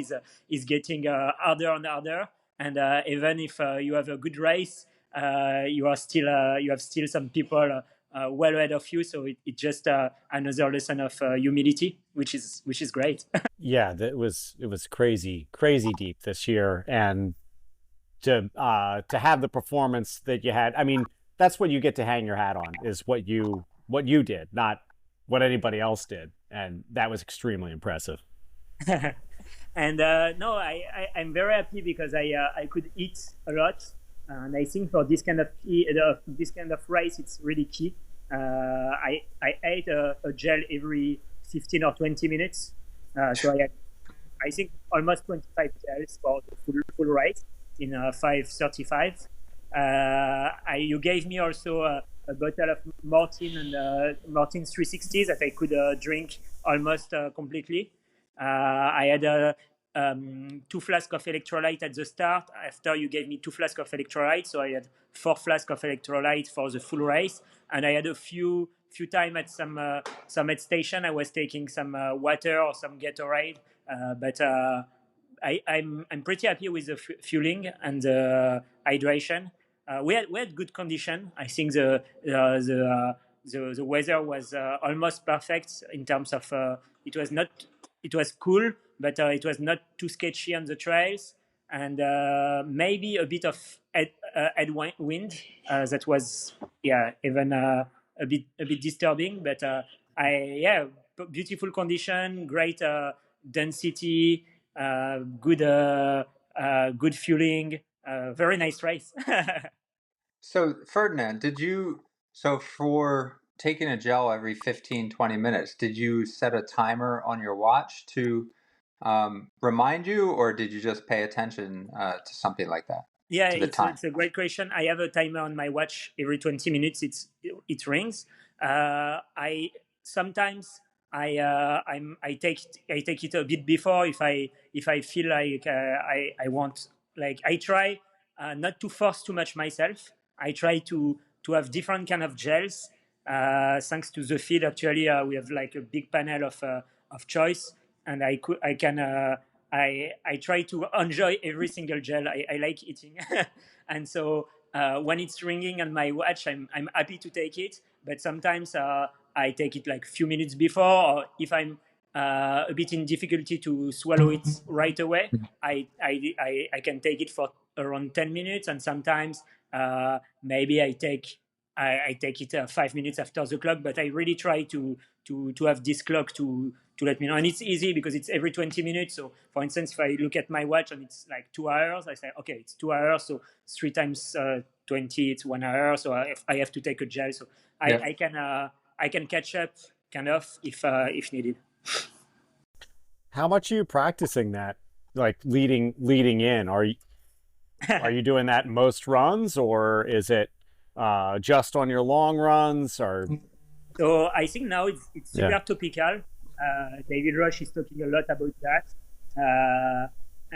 is getting harder and harder. And even if you have a good race, you have still some people well ahead of you. So it's just another lesson of humility, which is great. Yeah, it was crazy deep this year, and to have the performance that you had. I mean, that's what you get to hang your hat on is what you did, not what anybody else did, and that was extremely impressive. And no, I'm very happy because I could eat a lot, and I think for this kind of race, it's really key. I ate a gel every 15 or 20 minutes, so I think almost 25 gels for the full race in 5:35. You gave me also a bottle of Mortin and Mortin 360 that I could drink almost completely. I had 2 flasks of electrolyte at the start. After you gave me 2 flasks of electrolyte, so I had 4 flasks of electrolyte for the full race. And I had a few time at some aid station. I was taking some water or some Gatorade, but I'm pretty happy with the fueling and the hydration. We had good condition. I think the weather was almost perfect in terms of it it was cool, but it was not too sketchy on the trails, and maybe a bit of headwind that was even a bit disturbing. But beautiful condition, great density, good fueling, very nice race. So, Ferdinand, so for taking a gel every 15, 20 minutes, did you set a timer on your watch to remind you, or did you just pay attention to something like that, Yeah, to the time? it's a great question. I have a timer on my watch. Every 20 minutes, it rings. I sometimes I take it a bit before if I feel like I want, like, I try not to force too much myself. I try to have different kind of gels. Thanks to the feed, actually, we have like a big panel of choice, and I can. I try to enjoy every single gel. I like eating, and so when it's ringing on my watch, I'm happy to take it. But sometimes I take it like a few minutes before, or if I'm a bit in difficulty to swallow it right away, I can take it for around 10 minutes, and sometimes maybe I take it 5 minutes after the clock. But I really try to have this clock to let me know. And it's easy because it's every 20 minutes. So, for instance, if I look at my watch and it's like 2 hours, I say, okay, it's 2 hours. So 3 times 20, it's 1 hour. So I have to take a gel. So Yeah. I can catch up kind of if needed. How much are you practicing that? Like leading in? Are you doing that most runs, or is it just on your long runs? Or So I think now it's super yeah, topical. David Rush is talking a lot about that.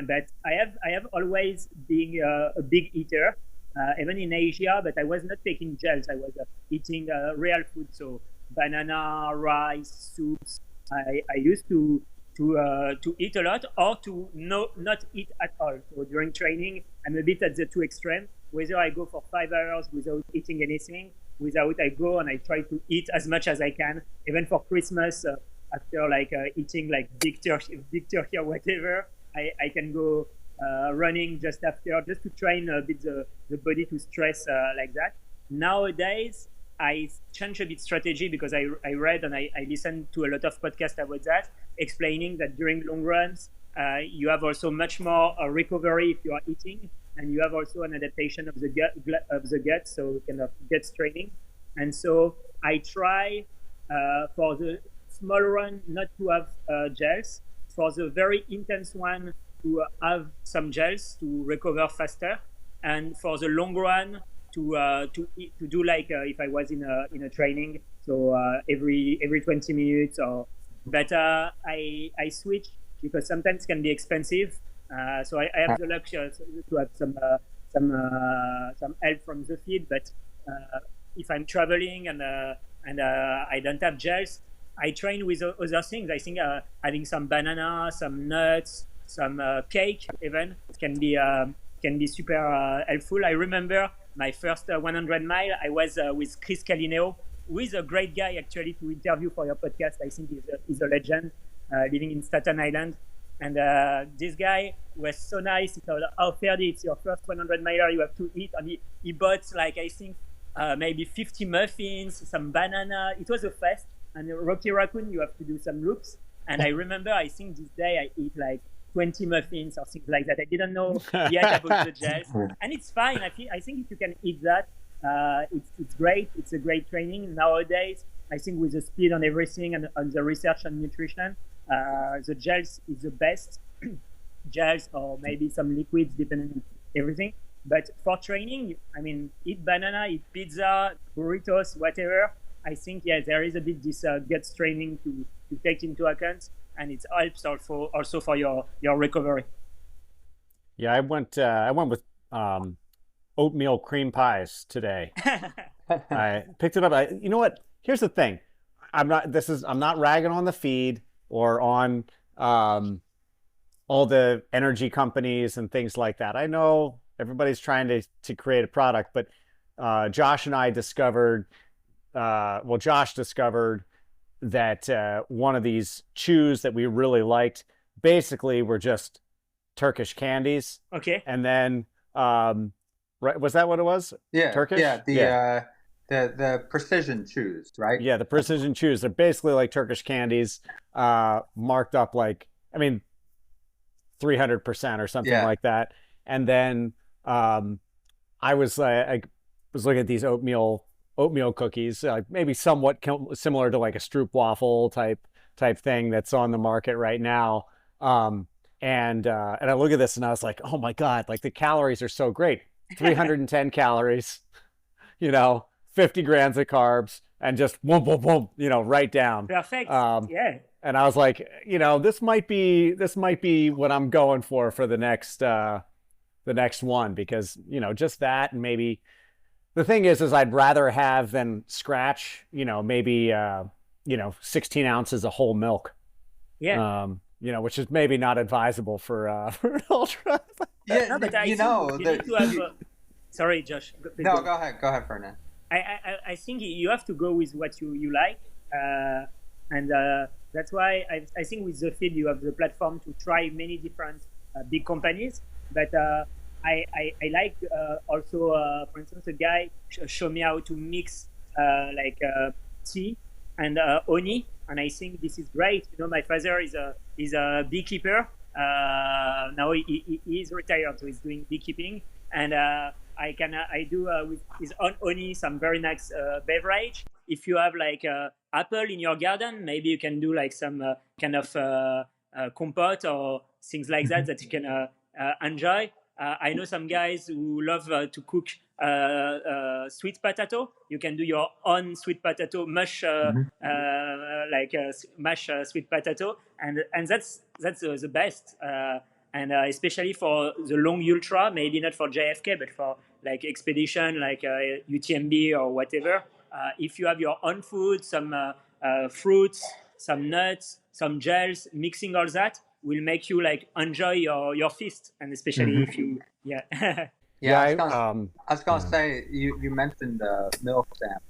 But I have always been a big eater, even in Asia. But I was not taking gels. I was eating real food, so banana, rice, soups. I used to eat a lot, or to not eat at all. So during training, I'm a bit at the two extreme. Whether I go for 5 hours without eating anything, without I go and I try to eat as much as I can, even for Christmas. After like eating like big turkey or whatever, I can go running just after, just to train a bit the body to stress like that. Nowadays, I change a bit strategy because I read and I listened to a lot of podcasts about that, explaining that during long runs, you have also much more recovery if you are eating, and you have also an adaptation of the gut, so kind of gut training. And so I try for the small run not to have gels, for the very intense one to have some gels to recover faster, and for the long run to do like if I was in a training, so every 20 minutes or better. I switch because sometimes it can be expensive. So I have the luxury to have some help from the feed. But if I'm traveling and I don't have gels, I train with other things. I think having some banana, some nuts, some cake even can be super helpful. I remember my first 100 mile. I was with Chris Calineo, who is a great guy actually to interview for your podcast. I think he's a legend, living in Staten Island. And this guy was so nice. He told, "Oh, Ferdi, it's your first 100 miler. You have to eat." And he bought, like, I think maybe 50 muffins, some banana. It was a fest. And Rocky Raccoon, you have to do some loops. And I remember, I think this day I eat like 20 muffins or things like that. I didn't know yet about the gels. And it's fine. I think if you can eat that, it's great. It's a great training. Nowadays, I think with the speed and everything and the research on nutrition, the gels is the best. Gels or maybe some liquids, depending on everything. But for training, I mean, eat banana, eat pizza, burritos, whatever. I think, yeah, there is a bit this gut training to take into account, and it helps also for your recovery. yeah. I went with oatmeal cream pies today. I picked it up. You know what? Here's the thing. I'm not ragging on the feed or on all the energy companies and things like that. I know everybody's trying to create a product, but Josh and I discovered, Josh discovered one of these chews that we really liked basically were just Turkish candies. Okay. And then, right, was that what it was? Yeah, Turkish? yeah. The precision chews, right? Yeah, the precision chews. They're basically like Turkish candies, marked up like, I mean, 300% or something like that. And then I was looking at these oatmeal cookies, maybe somewhat similar to like a stroopwafel type thing that's on the market right now. And I look at this and I was like, oh my God, like the calories are so great. 310 calories, 50 grams of carbs, and just boom, boom, boom, right down. Perfect. Yeah. And I was like, this might be what I'm going for the next one, because just that, and maybe the thing is I'd rather have than scratch, maybe 16 ounces of whole milk. Yeah. Which is maybe not advisable for an ultra. Yeah, no, but you need to have. Sorry, Josh. No, go ahead, Ferdinand. I think you have to go with what you like, and that's why I think with the field you have the platform to try many different big companies. But I like also, for instance, a guy show me how to mix tea and honey, and I think this is great. My father is a beekeeper. Now he is retired, so he's doing beekeeping, and I do with his own honey some very nice beverage. If you have like apple in your garden, maybe you can do like some kind of compote or things like that you can enjoy. I know some guys who love to cook sweet potato. You can do your own sweet potato mush, mash sweet potato, and that's the best. And especially for the long ultra, maybe not for JFK, but for like expedition, like UTMB or whatever. If you have your own food, some fruits, some nuts, some gels, mixing all that will make you like enjoy your feast, and especially if you I was gonna say you mentioned milk, Sam,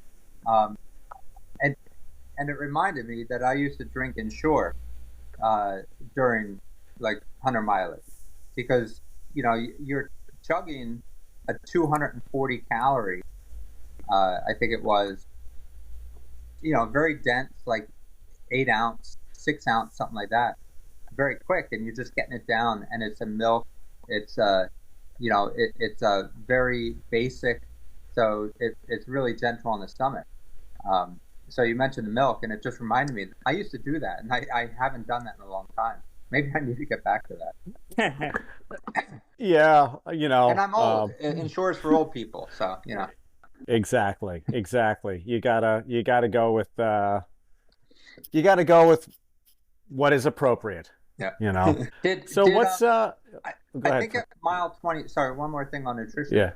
and it reminded me that I used to drink inshore during like 100 mileage, because you're chugging a 240 calorie, I think it was, very dense, like 8 ounce, 6 ounce, something like that, very quick, and you're just getting it down, and it's a milk. It's it's a very basic, so it's really gentle on the stomach. So you mentioned the milk, and it just reminded me, I used to do that, and I haven't done that in a long time. Maybe I need to get back to that. Yeah, and I'm old. Insure's for old people, so Exactly. You gotta go with what is appropriate. Yeah. I think at mile 20. Sorry, one more thing on nutrition. Yeah.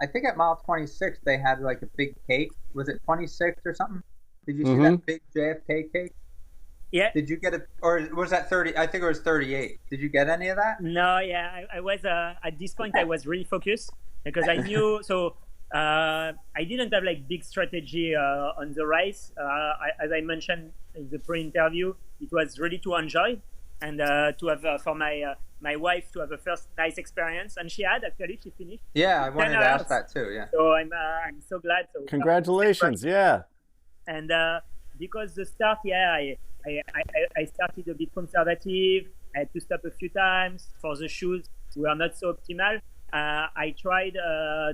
I think at mile 26 they had like a big cake. Was it 26 or something? Did you see that big JFK cake? Yeah. Did you get it, or was that 30? I think it was 38. Did you get any of that? No, yeah. I was at this point I was really focused because I knew so. I didn't have like big strategy on the race. As I mentioned in the pre-interview, it was really to enjoy and to have for my wife to have a first nice experience, and she finished. Yeah, I wanted to ask that too. Yeah. So I'm so glad. So congratulations, yeah. And because the start, I started a bit conservative. I had to stop a few times for the shoes. We were not so optimal. I tried to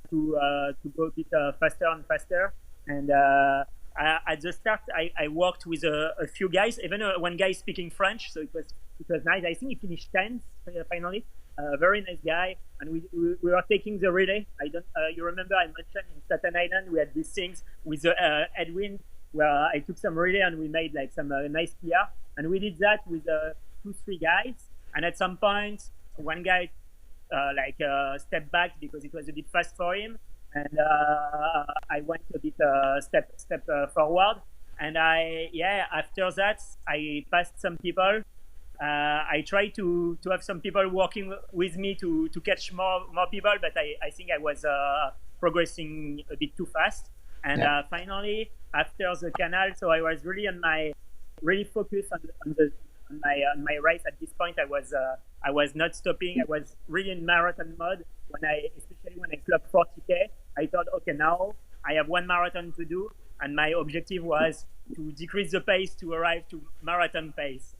go a bit faster and faster, and at the start I worked with a few guys, even one guy speaking French, so it was nice. I think he finished 10th finally. Very nice guy, and we were taking the relay. You remember I mentioned in Staten Island we had these things with the headwind where I took some relay and we made like some nice PR, and we did that with 2-3 guys, and at some point one guy step back because it was a bit fast for him, and I went a bit step forward, and after that I passed some people. I tried to have some people working with me to catch more people, but I think I was progressing a bit too fast, and finally after the canal, so I was really on my really focused on my race. At this point, I was not stopping. I was really in marathon mode especially when I clocked 40K. I thought, okay, now I have one marathon to do, and my objective was to decrease the pace to arrive to marathon pace.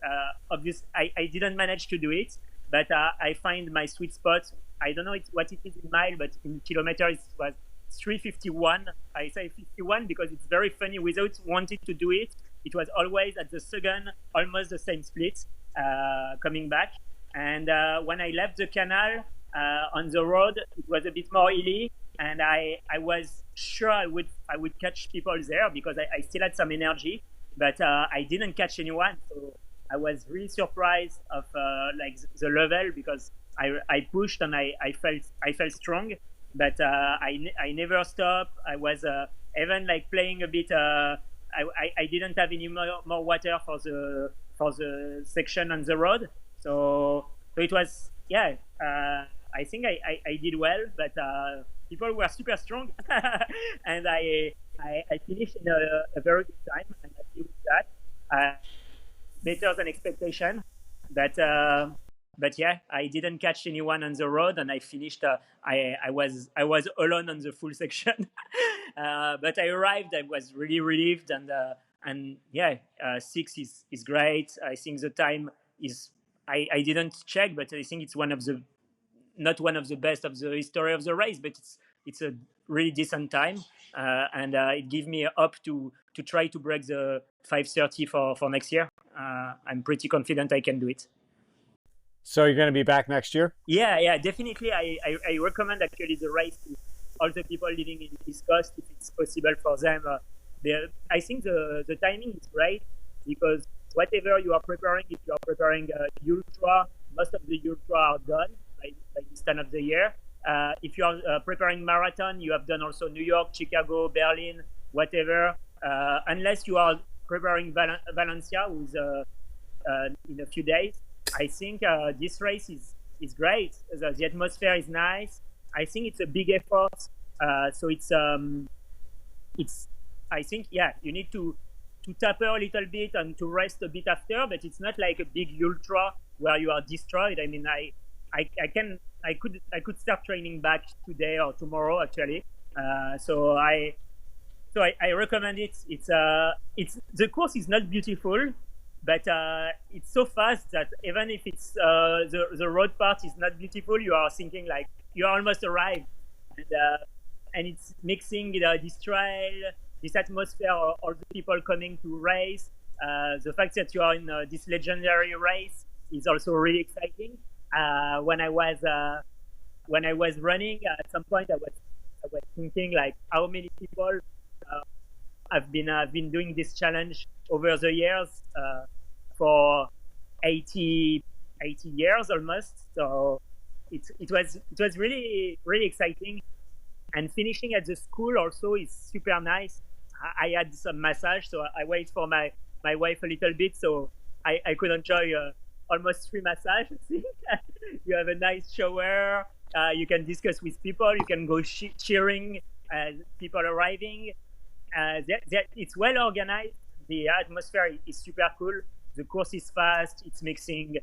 Obviously, I didn't manage to do it, but I find my sweet spot. I don't know what it is in mile, but in kilometers it was 351. I say 51 because it's very funny. Without wanting to do it, it was always at the second, almost the same split coming back. And when I left the canal on the road, it was a bit more hilly, and I was sure I would catch people there because I still had some energy, but I didn't catch anyone. So I was really surprised of like the level because I pushed and I felt strong, but I never stopped. I was even like playing a bit. I didn't have any more water for the section on the road, so it was I think I did well, but people were super strong, and I finished in a very good time. I'm happy with that. Better than expectation, but yeah, I didn't catch anyone on the road, and I finished. I was alone on the full section, but I arrived. I was really relieved, and yeah, 6 is great. I think the time is. I didn't check, but I think it's not one of the best of the history of the race, but it's a really decent time, and it gives me up to try to break the 5:30 for next year. I'm pretty confident I can do it. So you're going to be back next year? Yeah, definitely. I recommend actually the race to all the people living in East Coast if it's possible for them. I think the timing is great because whatever you are preparing, if you are preparing ultra, most of the ultra are done by this time of the year. If you are preparing marathon, you have done also New York, Chicago, Berlin, whatever. Unless you are preparing Valencia, who's in a few days. I think this race is great. The atmosphere is nice. I think it's a big effort. So it's. I think you need to taper a little bit and to rest a bit after, but it's not like a big ultra where you are destroyed. I mean, I could start training back today or tomorrow actually. So I recommend it. It's the course is not beautiful, but it's so fast that even if it's the road part is not beautiful, you are thinking like you almost arrived, and it's mixing this trail, this atmosphere, all the people coming to race. The fact that you are in this legendary race is also really exciting. When I was running, at some point I was thinking like how many people have been doing this challenge over the years for 80 years almost. So it was really exciting, and finishing at the school also is super nice. I had some massage, so I wait for my wife a little bit, so I could enjoy almost 3 massages. You have a nice shower. You can discuss with people. You can go cheering people arriving. It's well organized. The atmosphere is super cool. The course is fast. It's mixing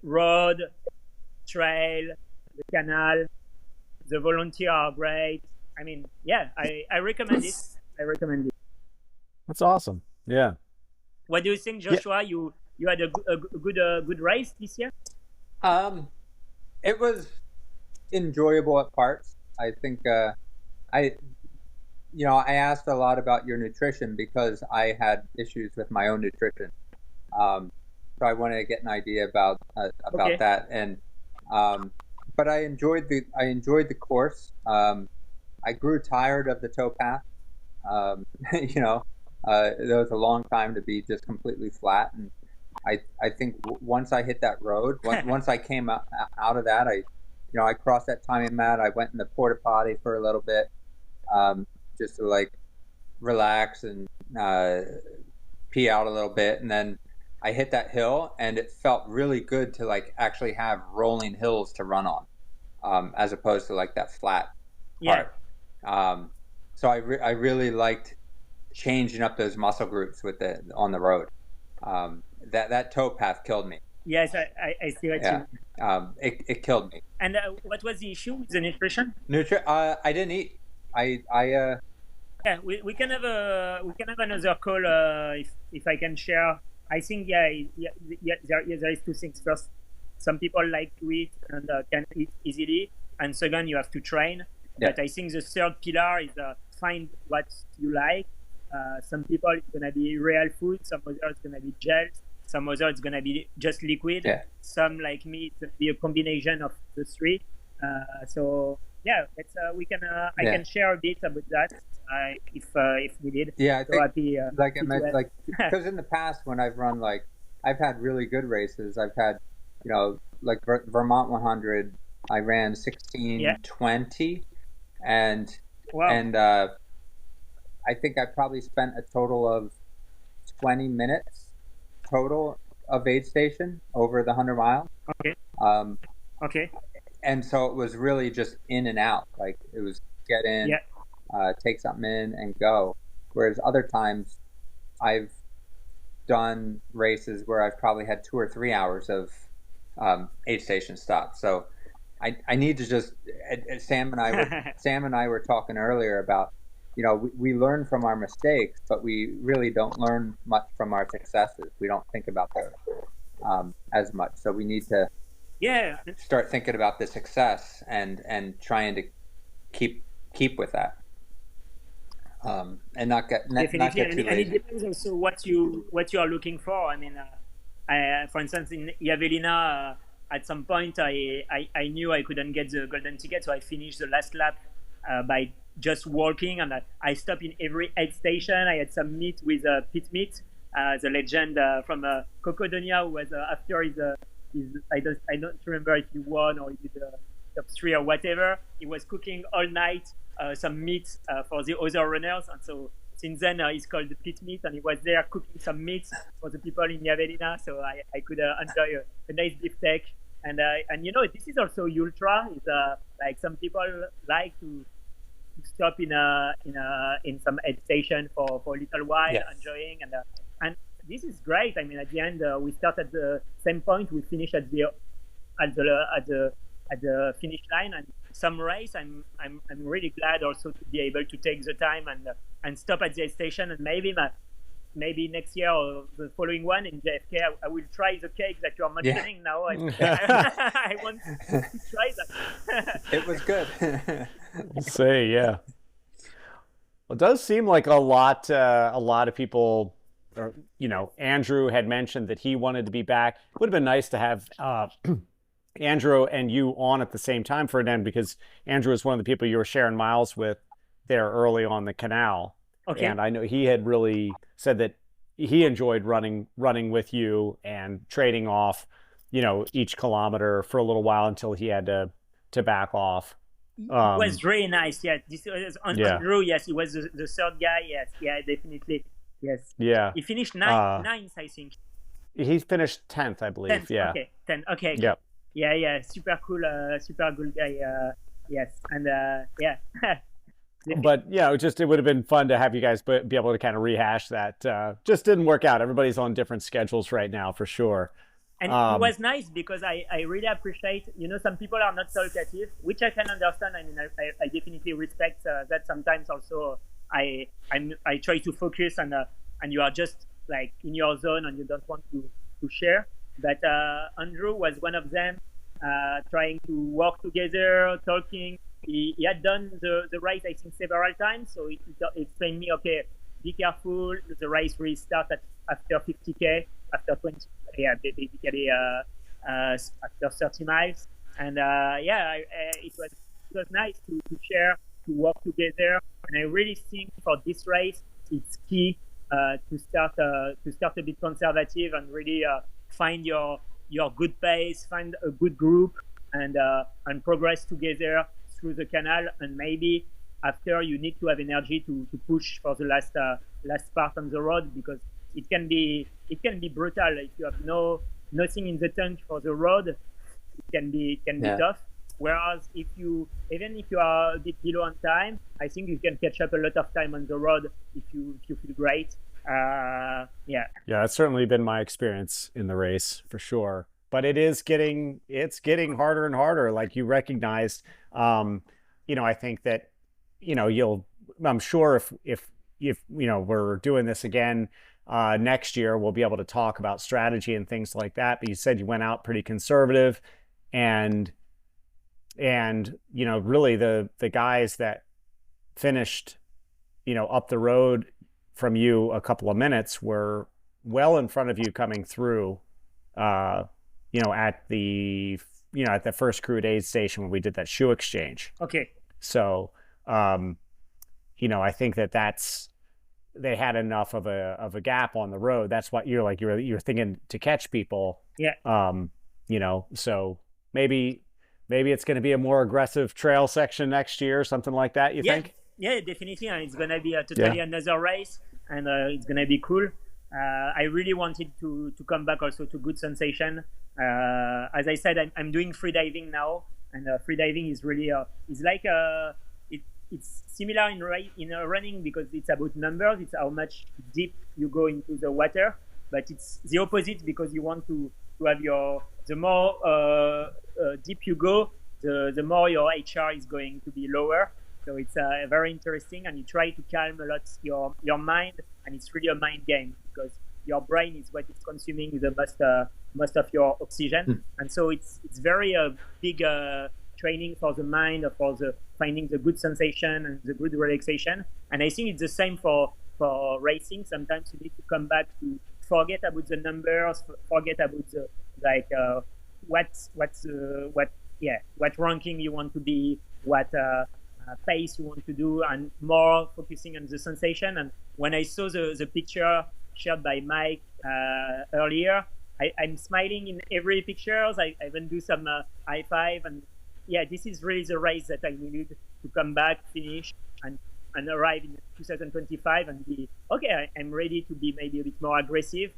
road, trail, the canal. The volunteers are great. I mean, yeah, I recommend it. I recommend it. That's awesome. Yeah. What do you think, Joshua? Yeah. You had a good race this year? It was enjoyable at parts. I think I asked a lot about your nutrition because I had issues with my own nutrition. So I wanted to get an idea about Okay. that, and but I enjoyed the course. I grew tired of the towpath. There was a long time to be just completely flat, and I think once I hit that road, once I came out of that, I crossed that timing mat. I went in the porta potty for a little bit, just to like relax and pee out a little bit, and then I hit that hill, and it felt really good to like actually have rolling hills to run on, as opposed to like that flat Yeah. part. So I really liked changing up those muscle groups on the road. That towpath killed me. Yes, I see what Yeah, you. it killed me. And what was the issue with the nutrition? I didn't eat. I Yeah, we can have another call if I can share. I think there is two things. First, some people like to eat and can eat easily, and second, you have to train. Yeah. But I think the third pillar is find what you like. Some people it's gonna be real food, some other it's gonna be gels, some other it's gonna be just liquid. Yeah. Some like me, it's gonna be a combination of the three. So yeah, we can I Yeah. can share a bit about that if needed. Yeah, I So think happy, like I happy to meant, help. like because in the past when I've run I've had really good races. I've had like Vermont 100. I ran 16:20, and Wow. I think I probably spent a total of 20 minutes total of aid station over the 100 miles. Okay. Um, Okay. and so it was really just in and out. Like it was get in, Yeah. take something in, and go. Whereas other times, I've done races where I've probably had 2 or 3 hours of aid station stops. So I need to just Sam and I were talking earlier about we learn from our mistakes, but we really don't learn much from our successes. We don't think about those as much. So we need to Yeah. start thinking about the success and trying to keep with that, and not get Definitely, too and it lazy. depends also what you are looking for. I mean, for instance, in Javelina, at some point, I knew I couldn't get the golden ticket, so I finished the last lap by just walking, and I stopped in every aid station. I had some meet with Pete Meat, the legend from Cocodonia, who was after his I don't remember if he won or he did top three or whatever. He was cooking all night some meat for the other runners, and so since then he's called the Pit Meat, and he was there cooking some meat for the people in Javelina, so I could enjoy a nice beefsteak. And this is also ultra. Is like some people like to stop in some aid station for a little while, Yes. enjoying and this is great. I mean, at the end, we start at the same point. We finish at the finish line, and some race. I'm really glad also to be able to take the time and stop at the station, and maybe next year or the following one in JFK, I will try the cake that you're mentioning now. I want to try that. It was good. We'll see, yeah. Well, it does seem like a lot of people, or, Andrew had mentioned that he wanted to be back. It would have been nice to have Andrew and you on at the same time, Ferdinand, because Andrew is one of the people you were sharing miles with there early on the canal. Okay. And I know he had really said that he enjoyed running with you and trading off, each kilometer for a little while until he had to back off. It was really nice. Yeah, this was Andrew. Yes, he was the third guy. Yes, yeah, definitely. Yes. Yeah. He finished ninth, I think. He finished 10th, I believe. 10th, yeah. Okay. 10. Okay. Yep. Yeah. Super cool guy. Yes, and yeah. But yeah, it would have been fun to have you guys be able to kind of rehash that. Just didn't work out. Everybody's on different schedules right now, for sure. And it was nice because I really appreciate, some people are not talkative, which I can understand. I mean, I definitely respect that. Sometimes also I try to focus and you are just like in your zone and you don't want to share. But Andrew was one of them, trying to work together, talking. He had done the race, I think, several times. So he explained me, okay, be careful. The race will start after 50K, after 20, basically after 30 miles. And it was nice to share, to work together. And I really think for this race, it's key to start a bit conservative and really find your good pace, find a good group, and progress together through the canal. And maybe after you need to have energy to push for the last part on the road, because it can be brutal if you have nothing in the tank for the road. It can be tough. Whereas even if you are a bit below on time, I think you can catch up a lot of time on the road if you feel great. Yeah. Yeah, that's certainly been my experience in the race for sure. But it's getting harder and harder. Like you recognized, I think that, I'm sure if we're doing this again next year, we'll be able to talk about strategy and things like that. But you said you went out pretty conservative, and really the guys that finished, up the road from you a couple of minutes were well in front of you coming through, uh, at the first crude aid station when we did that shoe exchange. Okay. So, um, I think they had enough of a gap on the road. That's what you're thinking to catch people. Yeah. So maybe it's going to be a more aggressive trail section next year, something like that. You think? Yeah, definitely, and it's gonna be totally another race, and it's gonna be cool. I really wanted to come back also to good sensation. As I said, I'm doing free diving now, and free diving is really it's like it's similar in running because it's about numbers. It's how much deep you go into the water, but it's the opposite because you want to have the more deep you go, the more your HR is going to be lower. So it's very interesting, and you try to calm a lot your mind, and it's really a mind game because your brain is what is consuming the most of your oxygen, and so it's very big training for the mind, for the finding the good sensation and the good relaxation. And I think it's the same for racing. Sometimes you need to come back to forget about the numbers, forget about the what ranking you want to be, what pace you want to do, and more focusing on the sensation. And when I saw the picture shared by Mike earlier, I'm smiling in every pictures. I even do some high five, and yeah, this is really the race that I needed to come back, finish, and arrive in 2025 and be okay. I'm ready to be maybe a bit more aggressive,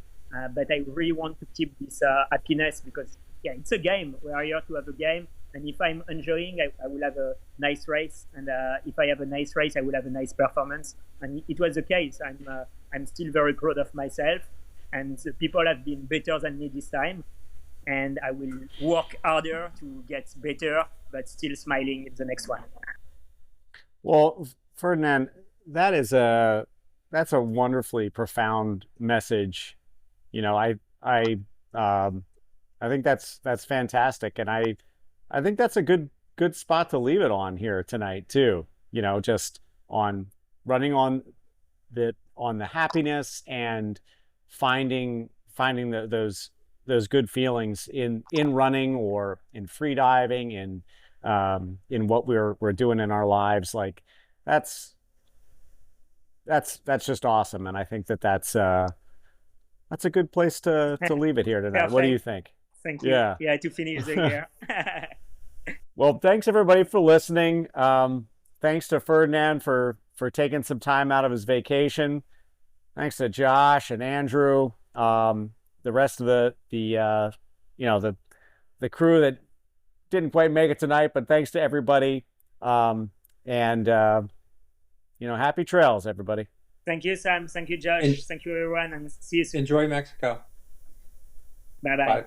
but I really want to keep this happiness because it's a game. We are here to have a game. And if I'm enjoying, I will have a nice race. And if I have a nice race, I will have a nice performance. And it was the case. I'm still very proud of myself. And the people have been better than me this time. And I will work harder to get better, but still smiling in the next one. Well, Ferdinand, that's a wonderfully profound message. I think that's fantastic, and I think that's a good spot to leave it on here tonight too. Just on running on the happiness and finding those good feelings in running or in free diving, in what we're doing in our lives. Like that's just awesome, and I think that's a good place to leave it here tonight. Perfect. What do you think? Thank you. Yeah, to finish the year. Well, thanks everybody for listening. Thanks to Ferdinand for taking some time out of his vacation. Thanks to Josh and Andrew, the rest of the crew that didn't quite make it tonight, but thanks to everybody. Happy trails, everybody. Thank you, Sam. Thank you, Josh. Thank you, everyone, and see you soon. Enjoy Mexico. Bye-bye. Bye.